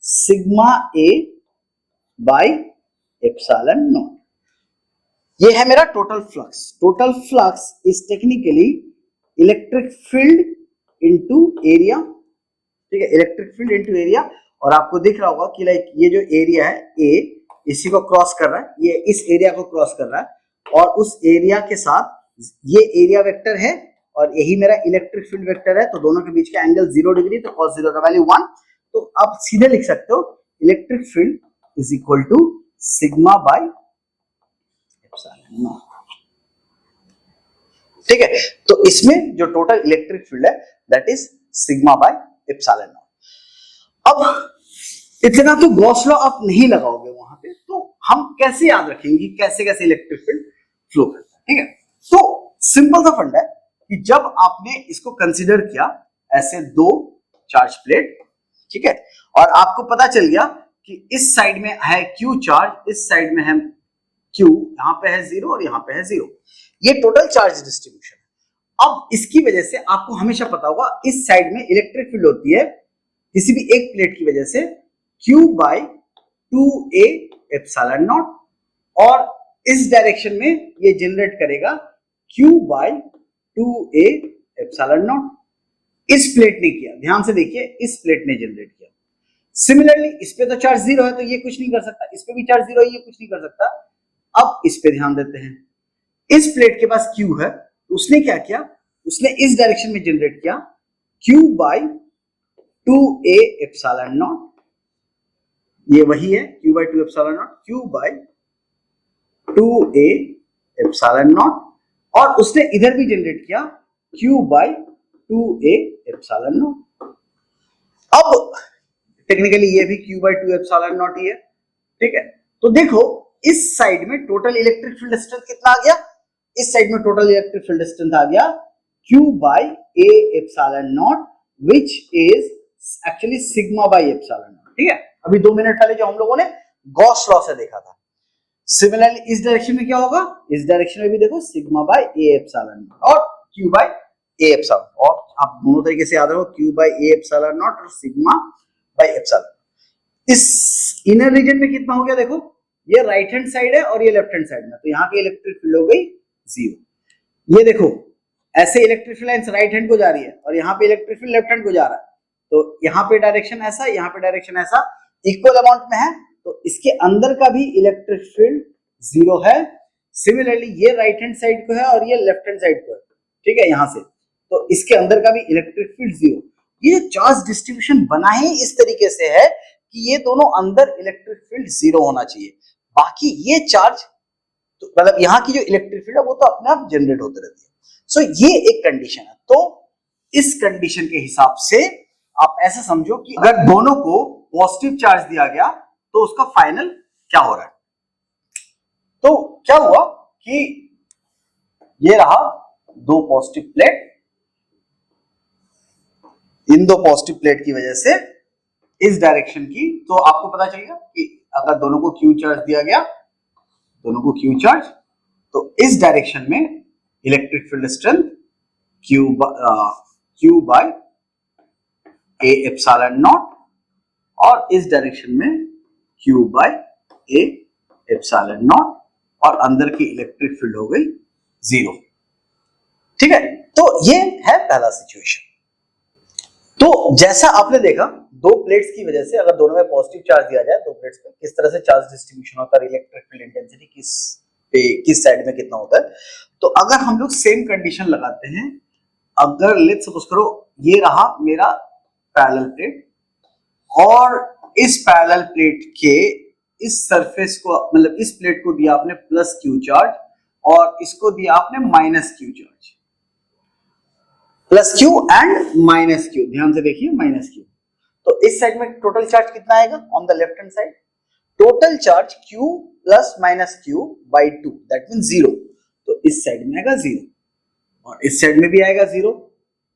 Sigma A by epsilon naught. ये है मेरा total flux. Total flux is technically electric field into area, ठीक है, इलेक्ट्रिक फील्ड इनटू एरिया। और आपको दिख रहा होगा कि लाइक ये जो एरिया है A, इसी को क्रॉस कर रहा है, ये इस एरिया को क्रॉस कर रहा है, और उस एरिया के साथ ये एरिया वेक्टर है और यही मेरा इलेक्ट्रिक फील्ड वेक्टर है। तो दोनों के बीच का एंगल 0 डिग्री, तो cos 0 का वैल्यू 1। तो आप सीधे लिख सकते हो electric field is equal to sigma by epsilon naught, ठीक है। तो इसमें जो टोटल इलेक्ट्रिक फील्ड है that is sigma by epsilon naught. अब इतना तो गॉस लॉ आप नहीं लगाओगे वहां पे, तो हम कैसे याद रखेंगे कैसे कैसे इलेक्ट्रिक फील्ड फ्लो करता है, ठीक है। तो सिंपल सा फंडा है कि जब आपने इसको कंसीडर किया ऐसे दो चार्ज प्लेट, ठीक है, और आपको पता चल गया कि इस साइड में है Q चार्ज, इस साइड में है Q, यहां पे है 0 और यहां पे है 0, ये टोटल चार्ज डिस्ट्रीब्यूशन है। अब इसकी वजह से आपको हमेशा पता होगा इस साइड में इलेक्ट्रिक फील्ड होती है किसी भी एक प्लेट की वजह से Q by 2A epsilon naught, और इस डायरेक्शन में ये जनरेट करेगा Q by 2A epsilon not. इस प्लेट ने किया, ध्यान से देखिए, इस प्लेट ने जनरेट किया। सिमिलरली इस पे तो चार्ज 0 है तो ये कुछ नहीं कर सकता, इस पे भी चार्ज 0 है, ये कुछ नहीं कर सकता। अब इस पे ध्यान देते हैं, इस प्लेट के पास Q है, उसने क्या किया, उसने इस डायरेक्शन में जनरेट किया Q by 2A epsilon naught, ये वही है Q by 2 epsilon not, Q by 2A epsilon naught, और उसने इधर भी जनरेट किया Q by 2A epsilon naught. अब टेक्निकली ये भी Q बाई 2 एप्सिलॉन नॉट ही है, ठीक है। तो देखो इस साइड में टोटल इलेक्ट्रिक फील्ड स्ट्रेंथ कितना आ गया, इस साइड में टोटल इलेक्ट्रिक फील्ड स्ट्रेंथ आ गया Q by A epsilon not which is actually sigma by epsilon naught, ठीक है। अभी 2 मिनट पहले जो हम लोगों ने गॉस लॉ से देखा था। सिमिलरली इस डायरेक्शन में क्या होगा, इस डायरेक्शन में भी देखो sigma by A epsilon naught और Q बाई A एप्सिलॉन, और आप दोनों तरीके से याद रखो Q by A epsilon naught और सिग्मा बाई एप्सिलॉन। इस इनर रीजन में कितना हो गया, देखो ये राइट हैंड साइड है और ये लेफ्ट हैंड साइड में, तो यहाँ की इलेक्ट्रिक फील्ड हो गई 0। ये देखो ऐसे electric field lines right hand को जा रही है और यहाँ पे इलेक्ट्रिक फील्ड लेफ्ट हैंड को जा रहा है, तो यहाँ पे डायरेक्शन ऐसा, यहाँ पे डायरेक्शन ऐसा, इक्वल अमाउंट में है, तो इसके अंदर का भी इलेक्ट्रिक फील्ड 0 है। सिमिलरली ये राइट हैंड साइड को है और ये लेफ्ट हैंड साइड को है, ठीक है, यहाँ से, तो इसके अंदर का भी इलेक्ट्रिक फील्ड 0। ये चार्ज डिस्ट्रीब्यूशन बना ही इस तरीके से है कि ये दोनों अंदर इलेक्ट्रिक फील्ड 0 होना चाहिए, बाकी ये चार्ज तो मतलब यहाँ की जो इलेक्ट्रिक फील्ड है वो तो अपने आप जनरेट होते रहती है। सो ये एक कंडीशन है। तो इस कंडीशन के हिसाब से आप ऐसा समझो कि अगर दोनों को पॉजिटिव चार्ज दिया गया तो उसका फाइनल क्या हो रहा है। तो क्या हुआ कि ये रहा दो पॉजिटिव प्लेट, इन दो पॉजिटिव प्लेट की वजह से इस डायरेक्शन की, तो आपको पता चलेगा कि अगर दोनों को Q चार्ज दिया गया, दोनों को Q चार्ज, तो इस डायरेक्शन में electric field strength Q by A epsilon naught और इस डायरेक्शन में Q by A epsilon naught और अंदर की इलेक्ट्रिक फील्ड हो गई 0। ठीक है, तो ये है पहला सिचुएशन। तो जैसा आपने देखा दो प्लेट्स की वजह से अगर दोनों में पॉजिटिव चार्ज दिया जाए दो प्लेट्स पे किस तरह से चार्ज डिस्ट्रीब्यूशन होता है, इलेक्ट्रिक फील्ड इंटेंसिटी किस साइड में कितना होता है। तो अगर हम लोग सेम कंडीशन लगाते हैं, अगर लेट्स सपोज करो ये रहा मेरा पैरेलल प्लेट और इस पैरेलल प्लेट के इस सरफेस को मतलब इस प्लेट को दिया आपने प्लस क्यू चार्ज और इसको दिया आपने minus Q charge, plus Q and minus Q, ध्यान से देखिए माइनस क्यू। तो इस साइड में टोटल चार्ज कितना आएगा on the left hand side, total charge q plus minus Q by 2 that mean 0। तो इस साइड में आएगा 0 और इस साइड में भी आएगा 0।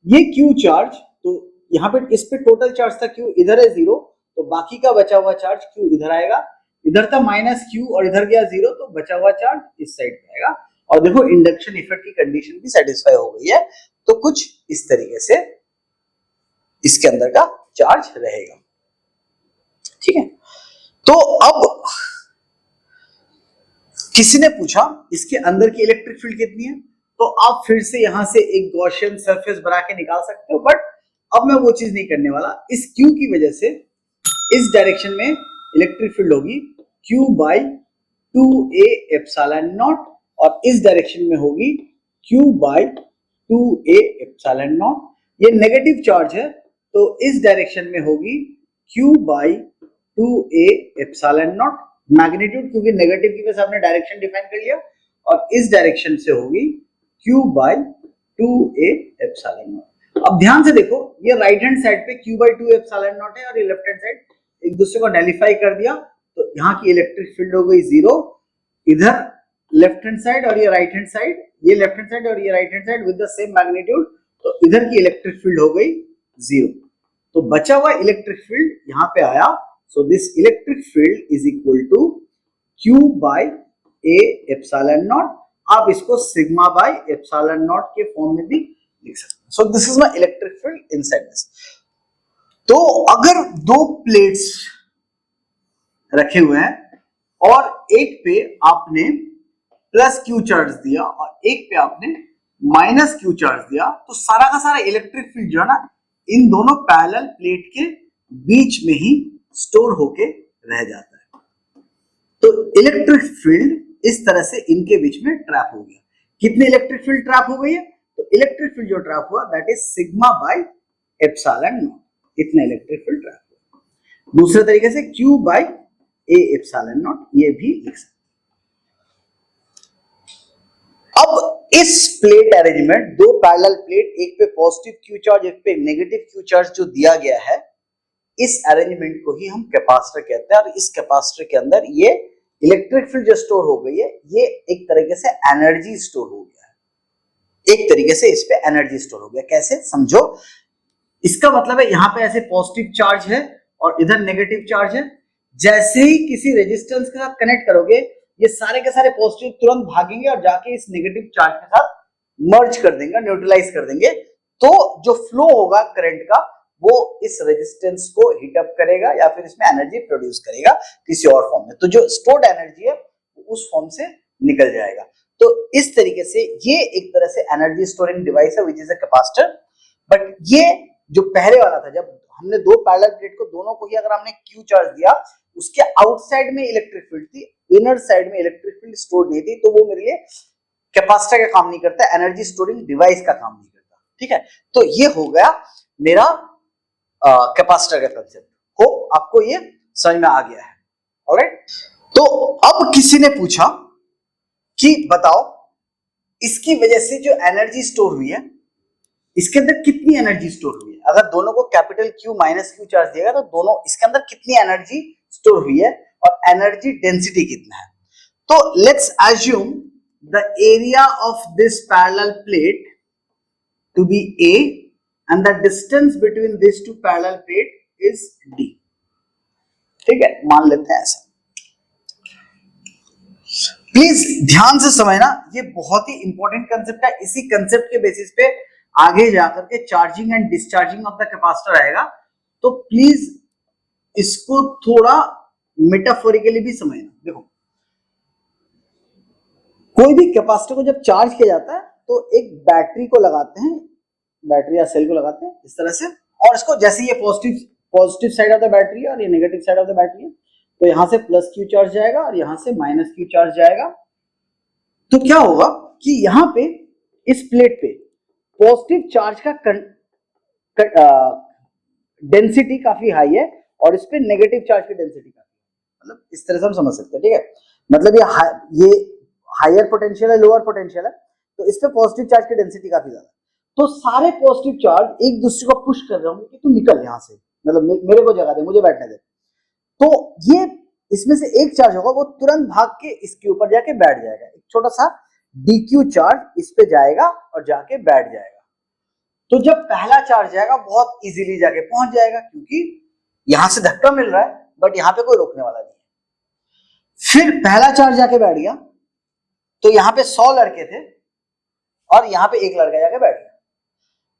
ये q चार्ज, तो यहाँ पे इस पे टोटल चार्ज था q, इधर है 0, तो बाकी का बचा हुआ चार्ज q इधर आएगा, इधर था माइनस q और इधर गया 0, तो बचा हुआ चार्ज इस साइड पे आएगा। और देखो इंडक्शन इफेक्ट की कंडीशन भी सेटिस्फाई हो गई है, तो कुछ इस तरीके से इसके अंदर का चार्ज रहेगा। ठीक है, तो अब किसी ने पूछा इसके अंदर की इलेक्ट्रिक फील्ड कितनी है, तो आप फिर से यहां से एक गॉसियन सरफेस बना के निकाल सकते हो, बट अब मैं वो चीज नहीं करने वाला। इस Q की वजह से इस डायरेक्शन में इलेक्ट्रिक फील्ड होगी Q by 2a epsilon naught और इस डायरेक्शन में होगी Q by 2a epsilon naught. ये नेगेटिव चार्ज है तो इस डायरेक्शन में होगी Q by 2a epsilon not, magnitude क्योंकि नेगेटिव की वजह से आपने डायरेक्शन डिफाइन कर लिया, और इस डायरेक्शन से होगी Q by 2a epsilon naught. अब ध्यान से देखो ये राइट हैंड साइड पे Q बाई 2 एप्सिलॉन नॉट है और ये लेफ्ट हैंड साइड एक दूसरे को नैलिफाई कर दिया, तो यहाँ की इलेक्ट्रिक फील्ड हो गई 0, इधर लेफ्ट हैंड साइड और ये राइट हैंड साइड, ये लेफ्ट हैंड साइड और ये right hand side with the same magnitude, तो इधर की इलेक्ट्रिक फील्ड हो गई 0। तो बचा हुआ इलेक्ट्रिक फील्ड यहाँ पे आया, so this electric field is equal to Q by a epsilon naught. आप इसको सिग्मा बाई एप्सिलॉन नॉट के फॉर्म में भी लिख सकते हैं। So this is my electric field inside this. तो अगर दो प्लेट्स रखे हुए हैं और एक पे आपने प्लस क्यू चार्ज दिया और एक पे आपने माइनस क्यू चार्ज दिया, तो सारा का सारा इलेक्ट्रिक फील्ड जो है ना इन दोनों पैरेलल प्लेट के बीच में ही स्टोर होके रह जाता है। तो इलेक्ट्रिक फील्ड इस तरह से इनके बीच में ट्रैप हो गया। कितनी इलेक्ट्रिक फील्ड ट्रैप हो गई है, तो इलेक्ट्रिक फील्ड जो ट्रैप हुआ that is sigma by epsilon not, इतना इलेक्ट्रिक फील्ड ट्रैप हुआ। दूसरे तरीके से Q by a epsilon naught ये भी लिख सकते। अब इस प्लेट अरेंजमेंट, दो पैरेलल प्लेट, एक पे पॉजिटिव क्यू चार्ज एक पे नेगेटिव क्यू चार्ज जो दिया गया है, इस अरेंजमेंट को ही हम कैपेसिटर कहते हैं। और इस कैपेसिटर के अंदर ये इलेक्ट्रिक फील्ड जो स्टोर हो गई है, ये एक तरीके से एनर्जी स्टोर हो गया है। एक तरीके से इस पे एनर्जी स्टोर हो गया। कैसे समझो, इसका मतलब है यहाँ पे ऐसे पॉजिटिव चार्ज है और इधर नेगेटिव चार्ज है। जैसे ही किसी रेजिस्टेंस के साथ कनेक्ट करोगे, ये सारे के सारे पॉजिटिव तुरंत भागेंगे और जाके इस नेगेटिव चार्ज के साथ मर्ज कर देंगे, न्यूट्रलाइज कर देंगे। तो जो फ्लो होगा करंट का वो इस रेजिस्टेंस को हीट अप करेगा या फिर इसमें एनर्जी प्रोड्यूस करेगा किसी और फॉर्म में। तो जो स्टोर्ड एनर्जी है उस फॉर्म से निकल जाएगा। तो इस तरीके से ये एक तरह से एनर्जी स्टोरिंग डिवाइस है which is a capacitor. But ये जो पहले वाला था, जब हमने दो पैरेलल प्लेट को दोनों को ही अगर हमने क्यू चार्ज दिया, उसके आउटसाइड में इलेक्ट्रिक फील्ड थी, इनर साइड में इलेक्ट्रिक फील्ड स्टोर नहीं थी, तो वो मेरे लिए कैपेसिटर का काम नहीं करता, एनर्जी स्टोरिंग डिवाइस का काम नहीं करता। ठीक है, तो ये हो गया मेरा कैपेसिटर का कंसेप्ट। होप आपको ये समझ में आ गया है। ऑलराइट, तो अब किसी ने पूछा कि बताओ इसकी वजह से जो एनर्जी स्टोर हुई है, इसके अंदर कितनी एनर्जी स्टोर हुई है। अगर दोनों को capital Q minus Q charge दिएगा तो दोनों इसके अंदर कितनी एनर्जी स्टोर हुई है और एनर्जी डेंसिटी कितना है। तो let's assume the area of this parallel plate to be A and the distance between these two parallel plate is D। ठीक है, मान लेते हैं ऐसा। प्लीज ध्यान से समझना, ये बहुत ही इंपॉर्टेंट कंसेप्ट है। इसी कंसेप्ट के बेसिस पे आगे जाकर के charging and discharging of the capacitor आएगा। तो प्लीज इसको थोड़ा मेटाफोरिकली भी समझना। देखो, कोई भी कैपेसिटर को जब चार्ज किया जाता है तो एक बैटरी को लगाते हैं, बैटरी या सेल को लगाते हैं इस तरह से, और इसको जैसे ये positive side of the battery है और ये negative side of the battery है, तो यहां से प्लस क्यू चार्ज जाएगा और यहां से माइनस क्यू चार्ज जाएगा। तो क्या होगा कि यहां पे इस प्लेट पे पॉजिटिव चार्ज का डेंसिटी काफी हाई है और इस पे नेगेटिव चार्ज की डेंसिटी काफी, मतलब इस तरह से हम समझ सकते हैं, ठीक है। मतलब ये हायर पोटेंशियल है, लोअर पोटेंशियल है, तो इस पे पॉजिटिव चार्ज की डेंसिटी काफी ज्यादा है। तो सारे पॉजिटिव चार्ज एक दूसरे को पुश कर रहे होंगे कि तू निकल यहां से, मतलब मेरे को जगह दे, मुझे बैठने दे। तो ये इसमें से एक चार्ज होगा वो तुरंत भाग के इसके ऊपर जाके बैठ जाएगा, एक छोटा सा डीक्यू चार्ज इस पे जाएगा और जाके बैठ जाएगा। तो जब पहला चार्ज जाएगा बहुत इजीली जाके पहुंच जाएगा, क्योंकि यहां से धक्का मिल रहा है बट यहां पे कोई रोकने वाला नहीं है। फिर पहला चार्ज जाके बैठ गया, तो यहां पे 100 लड़के थे और यहां पे एक लड़का जाके बैठ गया।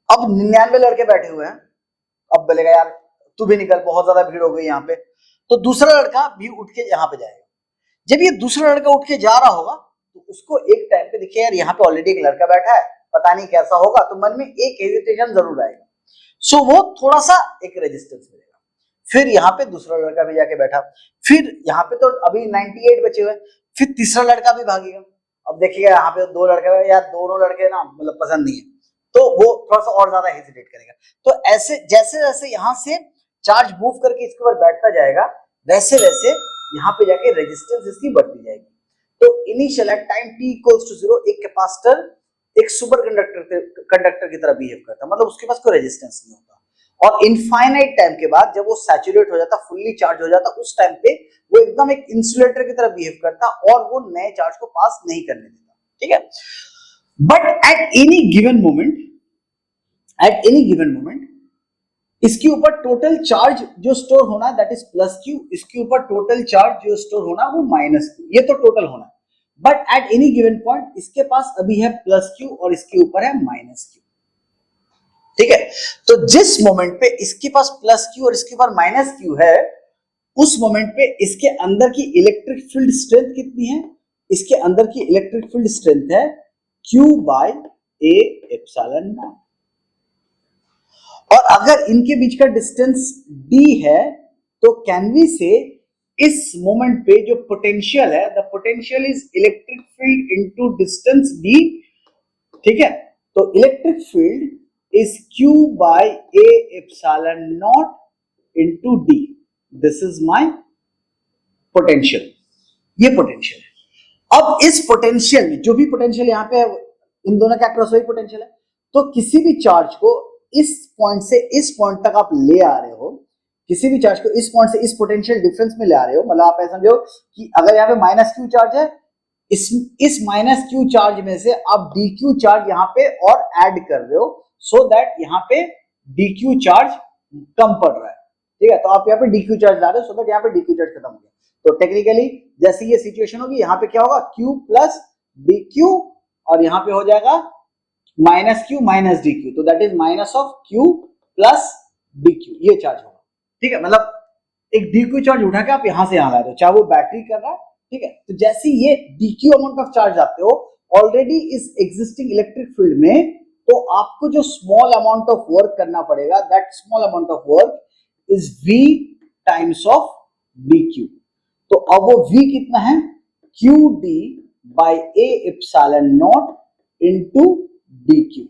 अब 99 लड़के बैठे हुए हैं, अब बोलेगा यार तू भी निकल, बहुत ज्यादा भीड़ हो गई यहाँ पे, तो दूसरा लड़का भी उठ के यहाँ पे जाएगा। जब ये दूसरा लड़का उठ के जा रहा होगा तो उसको एक टाइम पे देखिए यार यहाँ पे ऑलरेडी एक लड़का बैठा है, पता नहीं कैसा होगा, तो मन में एक हेजिटेशन जरूर आएगा। सो वो थोड़ा सा एक रेजिस्टेंस मिलेगा। फिर यहाँ पे दूसरा लड़का भी जाके बैठा, फिर यहाँ पे तो अभी 98 बचे हुए, फिर तीसरा लड़का भी भागेगा। अब देखिएगा यहाँ पे 2 लड़के, यार दोनों लड़के ना मतलब पसंद नहीं है, तो वो थोड़ा सा और ज्यादा हेजिटेट करेगा। तो ऐसे जैसे जैसे यहाँ से चार्ज मूव करके इसके ऊपर बैठता जाएगा, वैसे वैसे यहाँ पे जाके रेजिस्टेंस इसकी बढ़ती जाएगी। तो initial at time t equals to 0 एक कैपेसिटर एक सुपर कंडक्टर की तरह बिहेव करता है, मतलब उसके पास कोई रेजिस्टेंस नहीं होता। और इनफाइनाइट टाइम के बाद जब वो सैचुरेट हो जाता, फुल्ली चार्ज हो जाता, उस टाइम पे वो एकदम एक इंसुलेटर की तरह बिहेव करता और वो नए चार्ज को पास नहीं करने देता, ठीक है। But at any given moment इसके ऊपर टोटल चार्ज जो स्टोर होना दैट इज प्लस क्यू, इसके ऊपर टोटल चार्ज जो स्टोर होना वो माइनस क्यू, ये तो टोटल होना। But at any given point इसके पास अभी है प्लस क्यू और इसके ऊपर है माइनस क्यू, ठीक है। तो जिस मोमेंट पे इसके पास प्लस क्यू और इसके ऊपर माइनस क्यू है, उस मोमेंट पे इसके अंदर की इलेक्ट्रिक फील्ड स्ट्रेंथ कितनी है? इसके अंदर की इलेक्ट्रिक फील्ड स्ट्रेंथ है Q by A epsilon naught. और अगर इनके बीच का डिस्टेंस d है तो कैन वी से इस मोमेंट पे जो पोटेंशियल है, the potential is electric field into distance d, ठीक है। तो electric field is Q by A epsilon naught into d, this is my potential, ये पोटेंशियल है। अब इस पोटेंशियल में जो भी पोटेंशियल यहां पे है, इन दोनों के अक्रॉस वही पोटेंशियल है। तो किसी भी चार्ज को इस पॉइंट से इस पॉइंट तक आप ले आ रहे हो, किसी भी चार्ज को इस पॉइंट से इस पोटेंशियल डिफरेंस में ले आ रहे हो, मतलब आप ऐसा समझो कि अगर यहाँ पे माइनस क्यू चार्ज है, इस माइनस क्यू चार्ज में से आप डी क्यू चार्ज यहाँ पे और ऐड कर रहे हो, सो दैट यहाँ पे डी क्यू चार्ज कम पड़ रहा है, ठीक है। तो आप यहाँ पे डी क्यू चार्ज ला रहे हो, सो दैट यहाँ पे डी क्यू चार्ज खत्म हो गया। तो टेक्निकली जैसे ये सिचुएशन होगी, यहाँ पे क्या होगा, क्यू प्लस डी क्यू, और यहाँ पे हो जाएगा minus Q minus D Q, तो that is minus of Q plus D Q, ये चार्ज होगा, ठीक है। मतलब एक डी क्यू चार्ज उठा के आप यहां से यहां ला रहे हो, चाहे वो बैटरी कर रहा है, ठीक है। तो जैसे ये D Q amount of charge आते हो ऑलरेडी इस एग्जिस्टिंग इलेक्ट्रिक फील्ड में, तो आपको जो स्मॉल अमाउंट ऑफ वर्क करना पड़ेगा, that small amount of work is v times of D Q. तो अब वो v कितना है, Q d by A epsilon naught into D Q.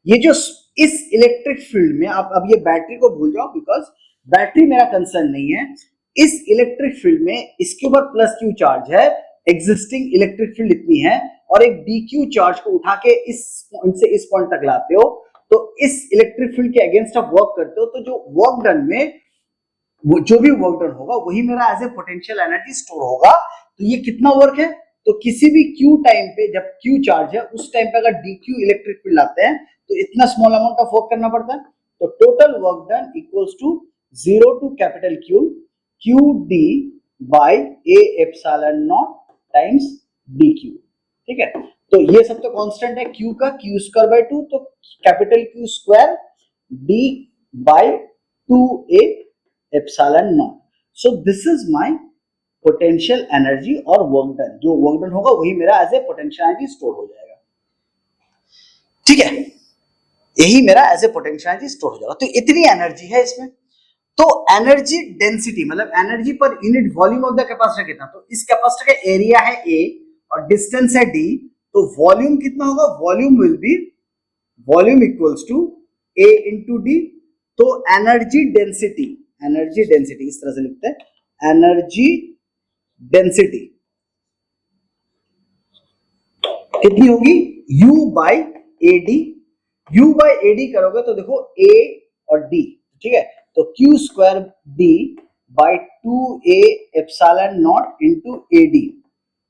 ये जो इस इलेक्ट्रिक फील्ड में आप अब ये बैटरी को भूल जाओ, बिकॉज बैटरी मेरा कंसर्न नहीं है। इस इलेक्ट्रिक फील्ड में इसके ऊपर प्लस क्यू चार्ज है, एग्जिस्टिंग इलेक्ट्रिक फील्ड इतनी है, और एक डी क्यू चार्ज को उठा के इस पॉइंट से इस पॉइंट तक लाते हो, तो इस इलेक्ट्रिक फील्ड के अगेंस्ट आप वर्क करते हो, तो जो वर्क डन में वो जो भी वर्क डन होगा वही मेरा as a potential energy store होगा। तो ये कितना वर्क है, तो किसी भी क्यू टाइम पे जब क्यू चार्ज है उस टाइम पे अगर डी क्यू इलेक्ट्रिक फील्ड आते हैं तो इतना स्मॉल अमाउंट ऑफ वर्क करना पड़ता है। तो total work done equals to 0 to capital Q, Q d by A epsilon naught times d Q, ठीक है। तो ये सब तो कांस्टेंट है, क्यू का क्यू स्क्वायर बाय 2, तो capital Q square D by 2a epsilon naught. So this is my potential energy और वर्क डन. जो वर्क डन होगा वही मेरा as a potential energy store हो जाएगा. ठीक है, यही मेरा as a potential energy store हो जाएगा. तो इतनी एनर्जी है इसमें. तो एनर्जी डेंसिटी मतलब energy per unit volume of the capacitor कितना. तो इस कैपेसिटर का एरिया है a और डिस्टेंस है d. तो वॉल्यूम कितना होगा, volume will be volume equals to a into d. तो एनर्जी डेंसिटी इस तरह से लिखते हैं, एनर्जी डेंसिटी कितनी होगी, u by A D. u by A D करोगे तो देखो a और d, ठीक है. तो q square d by 2a epsilon naught into A D.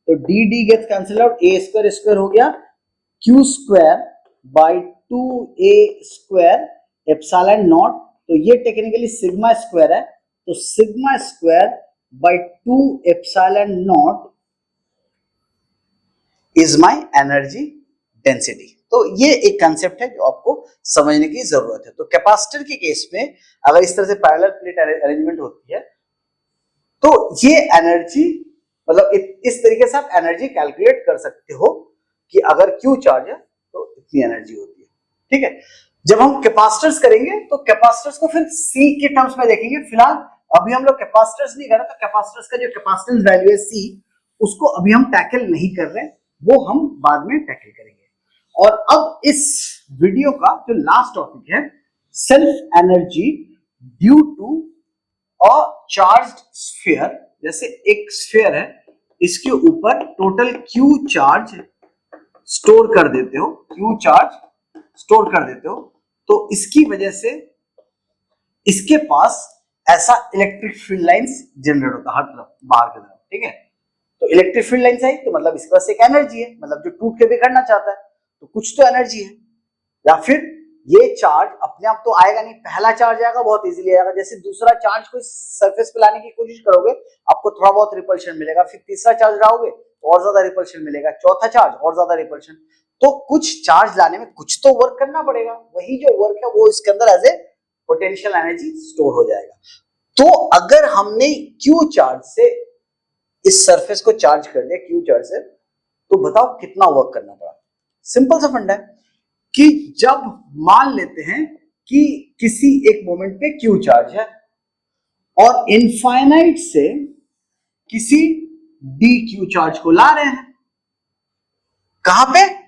तो dd gets cancel out, a square square हो गया, q square by 2a square epsilon naught. तो ये टेक्निकली सिग्मा स्क्वायर है. तो sigma square by 2 epsilon naught is my energy density. तो ये एक कंसेप्ट है जो आपको समझने की जरूरत है. तो कैपेसिटर के केस में अगर इस तरह से पैरेलल प्लेट अरेंजमेंट होती है तो ये एनर्जी मतलब इस तरीके से आप एनर्जी कैलकुलेट कर सकते हो कि अगर Q चार्ज है तो इतनी एनर्जी होती है. ठीक है, जब हम कैपेसिटर्स करेंगे तो कैपेसिटर्स को फिर C के टर्म्स में देखेंगे. फिलहाल अभी हम लोग कैपेसिटर्स नहीं कर रहे, तो कैपेसिटर्स का जो कैपेसिटेंस वैल्यू है C उसको अभी हम टैकल नहीं कर रहे, वो हम बाद में टैकल करेंगे. और अब इस वीडियो का जो लास्ट टॉपिक है, self energy due to a charged sphere. जैसे एक स्फीयर है, इसके ऊपर टोटल Q चार्ज स्टोर कर देते हो, Q चार्ज स्टोर कर देते हो, तो इसकी वजह से इसके पास ऐसा इलेक्ट्रिक फील्ड लाइंस जनरेट होता है हर तरफ बाहर की तरफ. ठीक है, तो इलेक्ट्रिक फील्ड लाइंस आई तो मतलब इसके पास एक एनर्जी है, मतलब जो टूट के बिखरना चाहता है तो कुछ तो एनर्जी है. या फिर ये चार्ज अपने आप तो आएगा नहीं, पहला चार्ज आएगा बहुत इजीली आएगा. जैसे दूसरा चार्ज कोई सरफेस पे लाने की कोशिश करोगे आपको थोड़ा बहुत रिपल्शन मिलेगा, फिर तीसरा चार्ज लाओगे तो और ज्यादा रिपल्शन मिलेगा, चौथा चार्ज और ज्यादा रिपल्शन. तो कुछ चार्ज लाने में कुछ तो वर्क करना पड़ेगा, वही जो वर्क है वो इसके अंदर as a potential energy store हो जाएगा. तो अगर हमने Q चार्ज से इस सरफेस को चार्ज कर दिया Q चार्ज से, तो बताओ कितना वर्क करना पड़ा. सिंपल सा फंडा है कि जब मान लेते हैं कि किसी एक मोमेंट पे Q चार्ज है और इनफाइनाइट से किसी dQ चार्ज को ला रहे हैं, कहां पे,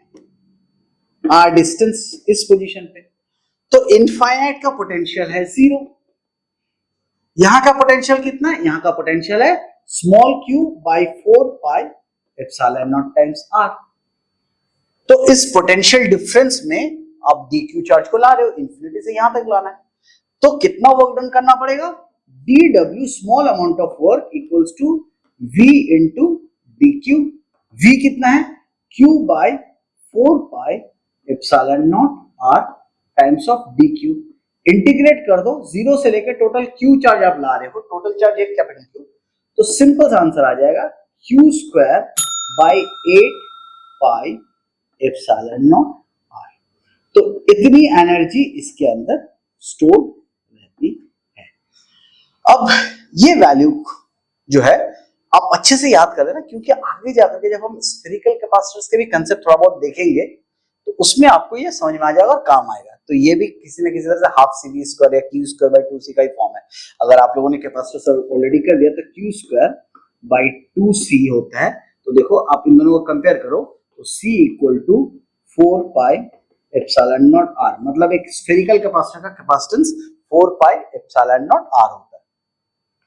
डिस्टेंस इस पोजीशन पे. तो इनफाइनाइट का पोटेंशियल है 0. यहां का पोटेंशियल कितना है, यहां का पोटेंशियल है small q by 4 pi epsilon naught times r. तो इस पोटेंशियल डिफरेंस में आप dq चार्ज को ला रहे हो, इंफिनिटी से यहां तक लाना है, तो कितना वर्क डन करना पड़ेगा, dw small amount of work equals to v into dq. v कितना है, q by 4 pi epsilon naught r times of dq. Integrate कर दो, 0 से लेकर टोटल Q चार्ज आप ला रहे हो, टोटल चार्ज एक कैपिटल Q, तो सिंपल सा आंसर आ जाएगा Q square by 8 pi epsilon naught r. तो इतनी एनर्जी इसके अंदर स्टोर रहती है. अब ये वैल्यू जो है आप अच्छे से याद कर लेना, क्योंकि आगे जाकर के जब हम स्फेरिकल कैपेसिटर्स के भी कंसेप्ट थोड़ा बहुत देखेंगे तो उसमें आपको ये समझ में आ जाएगा और काम आएगा. तो ये भी किसी न किसी तरह से हाफ सी वी स्क्वायर या Q स्क्वायर बाई 2C का ही फॉर्म है. अगर आप लोगों ने कैपेसिटर ऑलरेडी कर दिया तो Q स्क्वायर बाई 2C होता है. तो देखो आप इन दोनों को कंपेयर करो तो C equal to 4 pi epsilon naught r, मतलब एक स्फेरिकल कैपेसिटर का capacitance 4 pi epsilon naught r होता है.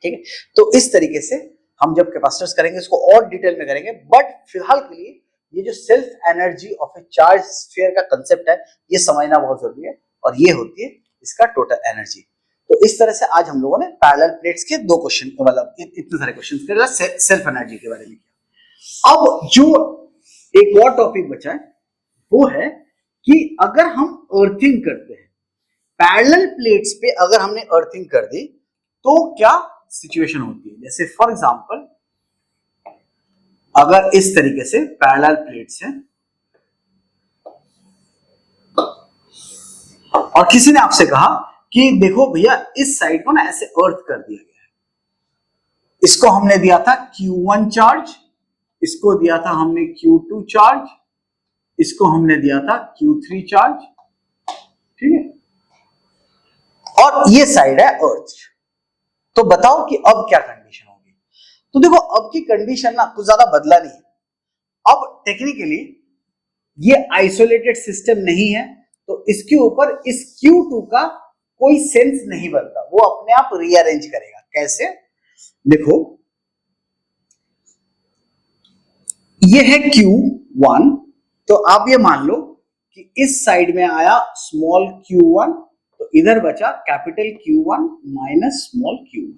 ठीक है, तो इस तरीके से हम जब कैपेसिटर्स करेंगे इसको और डिटेल में करेंगे, बट फिलहाल के लिए ये जो self energy of A charge sphere का कंसेप्ट है ये समझना बहुत जरूरी है, और ये होती है इसका टोटल एनर्जी. तो इस तरह से आज हम लोगों ने पैरेलल प्लेट्स के दो क्वेश्चन, मतलब इतने सारे क्वेश्चन सेल्फ एनर्जी के बारे में किया. अब जो एक और टॉपिक बचा है वो है कि अगर हम अर्थिंग करते हैं पैरेलल प्लेट्स पे, अगर हमने अर्थिंग कर दी तो क्या सिचुएशन होती है. जैसे फॉर एग्जांपल अगर इस तरीके से पैरेलल प्लेट्स हैं और किसी ने आपसे कहा कि देखो भैया इस साइड को ना ऐसे अर्थ कर दिया गया है, इसको हमने दिया था Q1 चार्ज, इसको दिया था हमने Q2 चार्ज, इसको हमने दिया था Q3 चार्ज, ठीक है, और ये साइड है अर्थ। तो बताओ कि अब क्या कंडीशन होगी। तो देखो अब की कंडीशन ना कुछ ज्यादा बदला नहीं है। अब टेक्निकली ये आइसोलेटेड सिस्टम नहीं है, तो इसके ऊपर इस Q2 का कोई सेंस नहीं बनता, वो अपने आप रीअरेंज करेगा। कैसे? देखो ये है Q1, तो आप ये मान लो कि इस साइड में आया स्मॉल q1, तो इधर बचा capital Q1 minus small q1,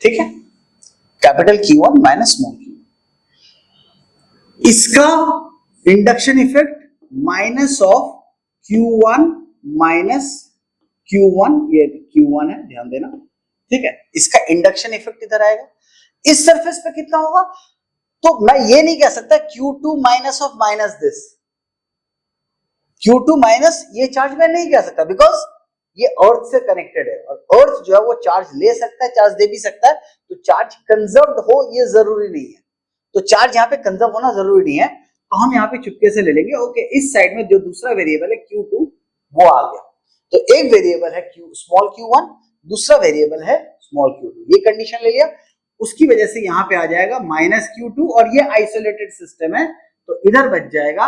ठीक है, capital Q1 minus small q1। इसका induction effect minus of Q1 minus Q1, ये Q1 है, ध्यान देना, ठीक है, इसका इंडक्शन इफेक्ट इधर आएगा। इस सरफेस पे कितना होगा? तो मैं ये नहीं कह सकता Q2 minus of minus this, Q2 minus ये चार्ज मैं नहीं कह सकता, बिकॉज ये अर्थ से कनेक्टेड है, और अर्थ जो है वो चार्ज ले सकता है, चार्ज दे भी सकता है, तो चार्ज कंजर्व हो ये जरूरी नहीं है। तो चार्ज यहाँ पे कंजर्व होना जरूरी नहीं है, तो हम यहाँ पे चुपके से ले लेंगे। ओके, इस साइड में जो दूसरा वेरिएबल है Q2 वो आ गया, तो एक वेरिएबल है स्मॉल q1, दूसरा वेरिएबल है स्मॉल q2, ये कंडीशन ले लिया। उसकी वजह से यहाँ पे आ जाएगा माइनस q2, और ये आइसोलेटेड सिस्टम है, तो इधर बच जाएगा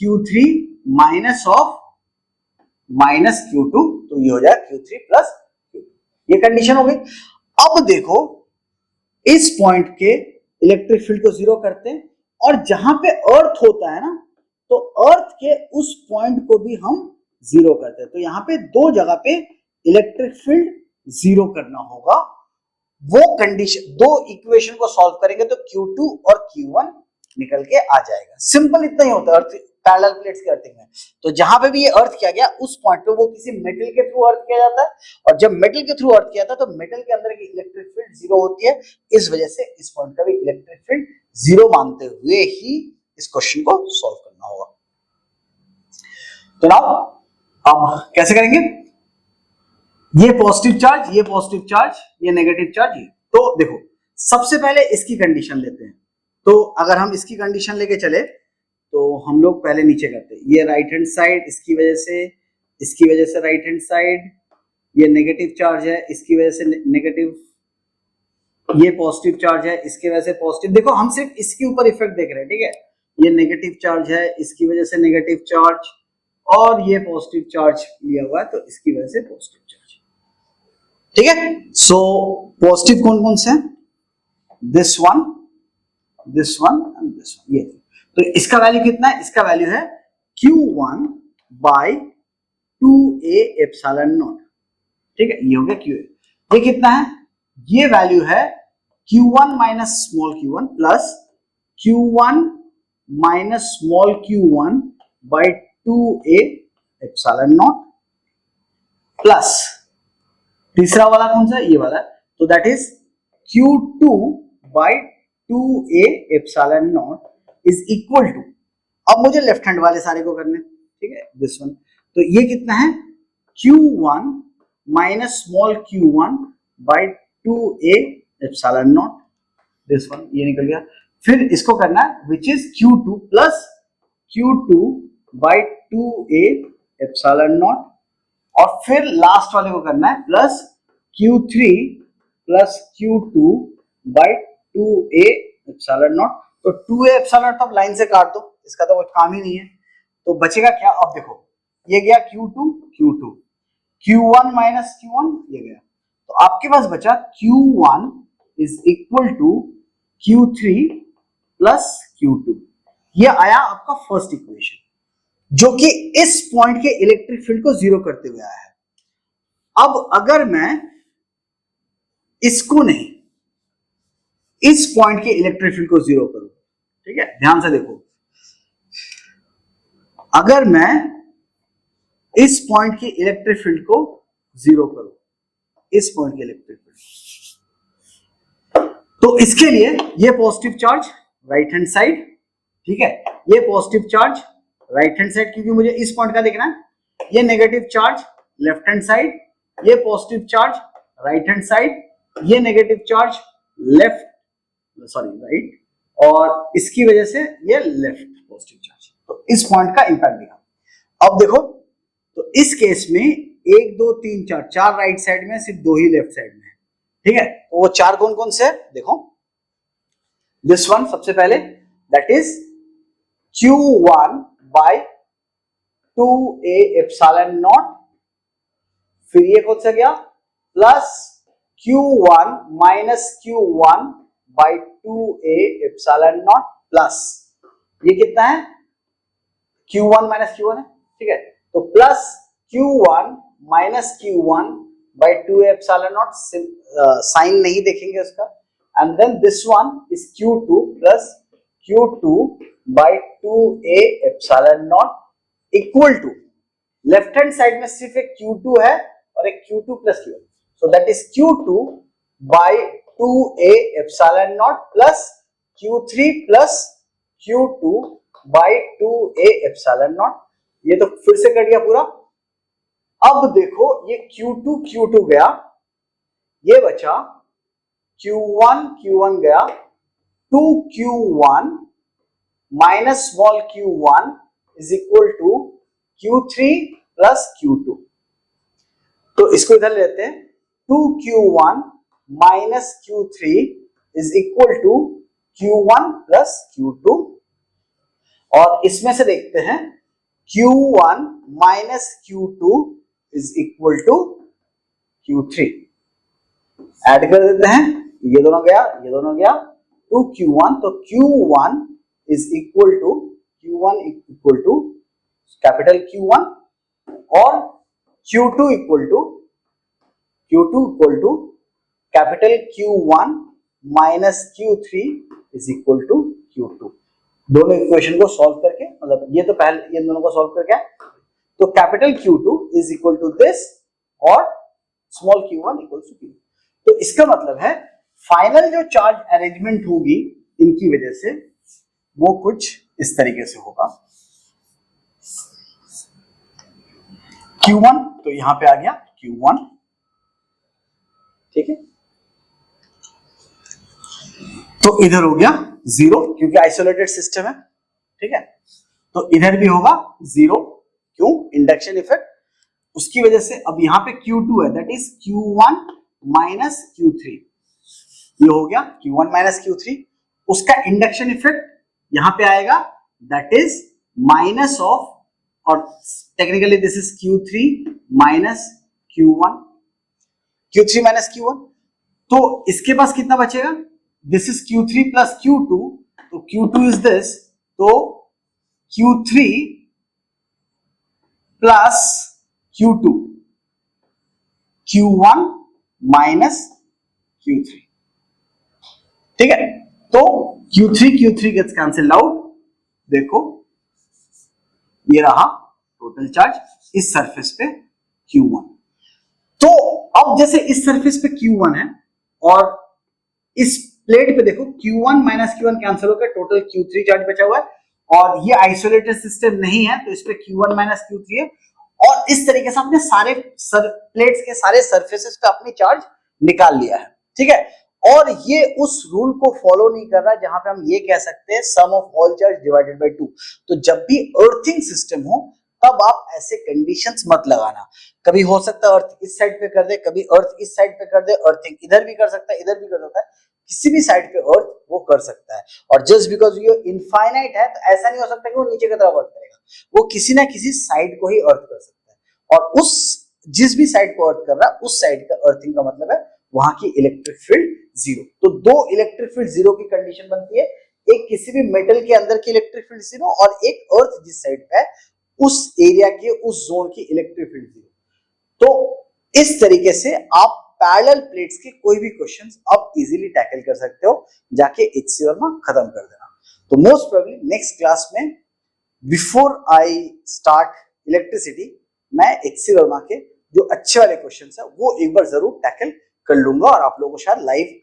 q3 minus of minus q2, तो ये हो जाएगा q3 प्लस q2, ये कंडीशन हो गई। अब देखो इस पॉइंट के इलेक्ट्रिक फील्ड को जीरो करते हैं, और जहां पे अर्थ होता है ना, तो अर्थ के उस पॉइंट को भी हम जीरो करते हैं, तो यहाँ पे दो जगह पे इलेक्ट्रिक फील्ड जीरो करना होगा। वो कंडीशन, दो इक्वेशन को सॉल्व करेंगे तो Q2 और Q1 निकल के आ जाएगा। सिंपल इतना ही होता है अर्थ पैरेलल प्लेट्स के अर्थिंग में। तो जहां पे भी ये अर्थ किया गया उस पॉइंट पे वो किसी मेटल के थ्रू अर्थ किया जाता है, और जब मेटल के थ्रू अर्थ किया था तो मेटल के अंदर की इलेक्ट्रिक फील्ड जीरो होती है, इस वजह से इस पॉइंट का भी इलेक्ट्रिक फील्ड जीरो मानते हुए ही इस क्वेश्चन को सॉल्व करना होगा। तो नाउ अब कैसे करेंगे? ये पॉजिटिव चार्ज, ये पॉजिटिव चार्ज, ये नेगेटिव चार्ज, ये। तो देखो सबसे पहले इसकी कंडीशन लेते हैं। तो अगर हम इसकी कंडीशन लेके चले तो हम लोग पहले नीचे करते हैं, ये राइट हैंड साइड, इसकी वजह से राइट हैंड साइड, ये नेगेटिव चार्ज है, इसकी वजह से नेगेटिव, ये पॉजिटिव चार्ज है, इसकी वजह से पॉजिटिव। देखो हम सिर्फ इसके ऊपर इफेक्ट देख रहे हैं, ठीक है, ये नेगेटिव चार्ज है, इसकी वजह से नेगेटिव चार्ज, और ये पॉजिटिव चार्ज लिया हुआ है तो इसकी वजह से पॉजिटिव चार्ज, ठीक है। सो पॉजिटिव कौन कौन से हैं? This one and this one, ये। तो इसका वैल्यू कितना है? इसका वैल्यू है Q1 by 2a epsilon naught, ठीक है, ये हो गया Qa। ये कितना है? ये वैल्यू है Q1 minus small q1 plus Q1 minus small q1 by 2a epsilon naught, plus तीसरा वाला कौन सा है? ये वाला, तो that is Q2 by 2a epsilon naught is equal to, अब मुझे लेफ्ट हैंड वाले सारे को करने, ठीक है, दिस वन। तो ये कितना है? Q1 minus small q1 by 2a epsilon not, this one, ये निकल गया। फिर इसको करना है which is Q2 plus Q2 by 2a epsilon naught, और फिर लास्ट वाले को करना है plus Q3 plus Q2 by 2a epsilon naught. तो 2a एप्सिलॉन नॉट अब लाइन से काट दो, इसका तो कोई काम ही नहीं है, तो बचेगा क्या? अब देखो ये गया Q2 Q1 माइनस Q1, ये गया, तो आपके पास बचा Q1 is equal to Q3 plus Q2। ये आया आपका फर्स्ट इक्वेशन, जो कि इस पॉइंट के इलेक्ट्रिक फील्ड को जीरो करते हुए आया है। अब अगर मैं इसको नहीं, इस पॉइंट के इलेक्ट्रिक फील्ड को जीरो करूं, ठीक है, ध्यान से देखो, अगर मैं इस पॉइंट के इलेक्ट्रिक फील्ड को जीरो करूं, इस पॉइंट के इलेक्ट्रिक फील्ड, तो इसके लिए ये positive charge right hand side, ठीक है, ये positive charge right hand side, क्योंकि मुझे इस पॉइंट का देखना है, ये negative charge left hand side ये positive charge, right hand side ये negative charge, left sorry right, और इसकी वजह से ये लेफ्ट पॉजिटिव चार्ज। तो इस पॉइंट का इंपैक्ट दिखा। अब देखो तो इस केस में 1 2 3 4 4 राइट साइड में, सिर्फ 2 ही लेफ्ट साइड में है, ठीक है। तो वो 4 कौन कौन से है देखो, दिस वन सबसे पहले, that is Q1 by 2a epsilon not, फिर ये कौन सा गया plus Q1 minus Q1 by 2a epsilon naught plus, ये कितना है Q1 माइनस Q1 है, ठीक है। तो plus Q1 minus Q1 by 2a epsilon naught, sign नहीं देखेंगे उसका, and then this one is Q2 plus Q2 by 2a epsilon naught equal to, left hand side में सिर्फ एक Q2 है और एक Q2 plus Q1, so that is Q2 by 2a epsilon naught plus Q3 plus Q2 by 2a epsilon naught. ये तो फिर से कट गया पूरा। अब देखो ये Q2 गया, ये बचा Q1 गया, 2Q1 minus small q1 is equal to Q3 plus Q2। तो इसको इधर लेते हैं, 2Q1 minus Q3 is equal to Q1 plus Q2, और इसमें से देखते हैं Q1 minus Q2 is equal to Q3, add कर देते हैं, ये दोनों गया, 2Q1, तो Q1 is equal to capital Q1 और Q2 equal to capital Q1 minus Q3 is equal to Q2। दोनों इक्वेशन को सॉल्व करके, मतलब ये तो पहले इन दोनों को सॉल्व करके, तो capital Q2 is equal to this और small q1 equal to Q। तो इसका मतलब है फाइनल जो चार्ज अरेंजमेंट होगी इनकी वजह से वो कुछ इस तरीके से होगा। Q1 तो यहां पे आ गया Q1, ठीक है, तो इधर हो गया 0 क्योंकि आइसोलेटेड सिस्टम है, ठीक है। तो इधर भी होगा 0, क्यों, इंडक्शन इफेक्ट, उसकी वजह से। अब यहां पे Q2 है, that is Q1 minus Q3, ये हो गया Q1 माइनस Q3, उसका इंडक्शन इफेक्ट यहां पे आएगा, दैट इज माइनस ऑफ, और technically this is Q3 minus Q1, Q3 minus Q1, तो इसके पास कितना बचेगा, this is Q3 plus Q2, तो Q2 इज दिस, तो Q3 plus Q2, Q1 minus Q3, ठीक है। तो Q3 गेट्स कैंसिल्ड आउट, देखो ये रहा टोटल चार्ज इस सरफेस पे Q1। तो अब जैसे इस सरफेस पे Q1 है और इस प्लेट पे देखो Q1 माइनस Q1 कैंसिल होकर टोटल Q3 चार्ज बचा हुआ है, और ये आइसोलेटेड सिस्टम नहीं है तो इस पे Q1 माइनस Q3 है, और इस तरीके से अपने सारे प्लेट्स के सारे सरफेसेस पे अपनी चार्ज निकाल लिया है, ठीक है। और ये उस रूल को फॉलो नहीं कर रहा जहां पे हम ये कह सकते हैं sum of all charge divided by 2। तो जब भी अर्थिंग सिस्टम हो तब आप ऐसे कंडीशंस मत लगाना, कभी हो सकता है अर्थ इस साइड पे कर दे, कभी अर्थ इस साइड पे कर दे, अर्थिंग इधर भी कर सकता है, इधर भी कर सकता है, किसी भी साइड पे अर्थ वो कर सकता है। और जस्ट बिकॉज ये इनफाइनाइट है तो ऐसा नहीं हो सकता कि वो नीचे की तरफ अर्थ करेगा, वो किसी ना किसी साइड को ही अर्थ कर सकता है, और उस जिस भी साइड को अर्थ कर रहा है उस साइड का अर्थिंग का मतलब है वहां की इलेक्ट्रिक फील्ड 0। तो दो इलेक्ट्रिक फील्ड 0 की कंडीशन बनती है, एक किसी भी मेटल के अंदर की इलेक्ट्रिक फील्ड 0 और एक अर्थ जिस साइड पे है उस एरिया के उस जोन की इलेक्ट्रिक फील्ड 0। तो इस तरीके से आप पैरेलल प्लेट्स के कोई भी क्वेश्चंस आप इजीली टैकल कर सकते हो, जाके HC वर्मा खत्म कर देना। तो मोस्ट प्रोबेबली नेक्स्ट क्लास में बिफोर आई स्टार्ट इलेक्ट्रिसिटी मैं HC वर्मा के जो अच्छे वाले क्वेश्चंस है वो एक बार जरूर टैकल कर लूंगा, और आप लोगों को शायद लाइव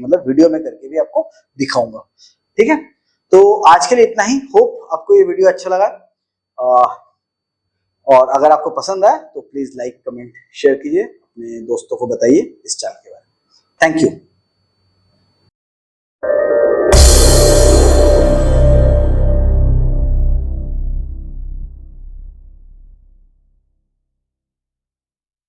मतलब वीडियो में करके भी आपको दिखाऊंगा, ठीक है। तो आज के लिए इतना ही, होप आपको ये वीडियो अच्छा लगा, और अगर आपको पसंद आए तो प्लीज लाइक, कमेंट, शेयर कीजिए, अपने दोस्तों को बताइए इस चैनल के बारे में। Thank you.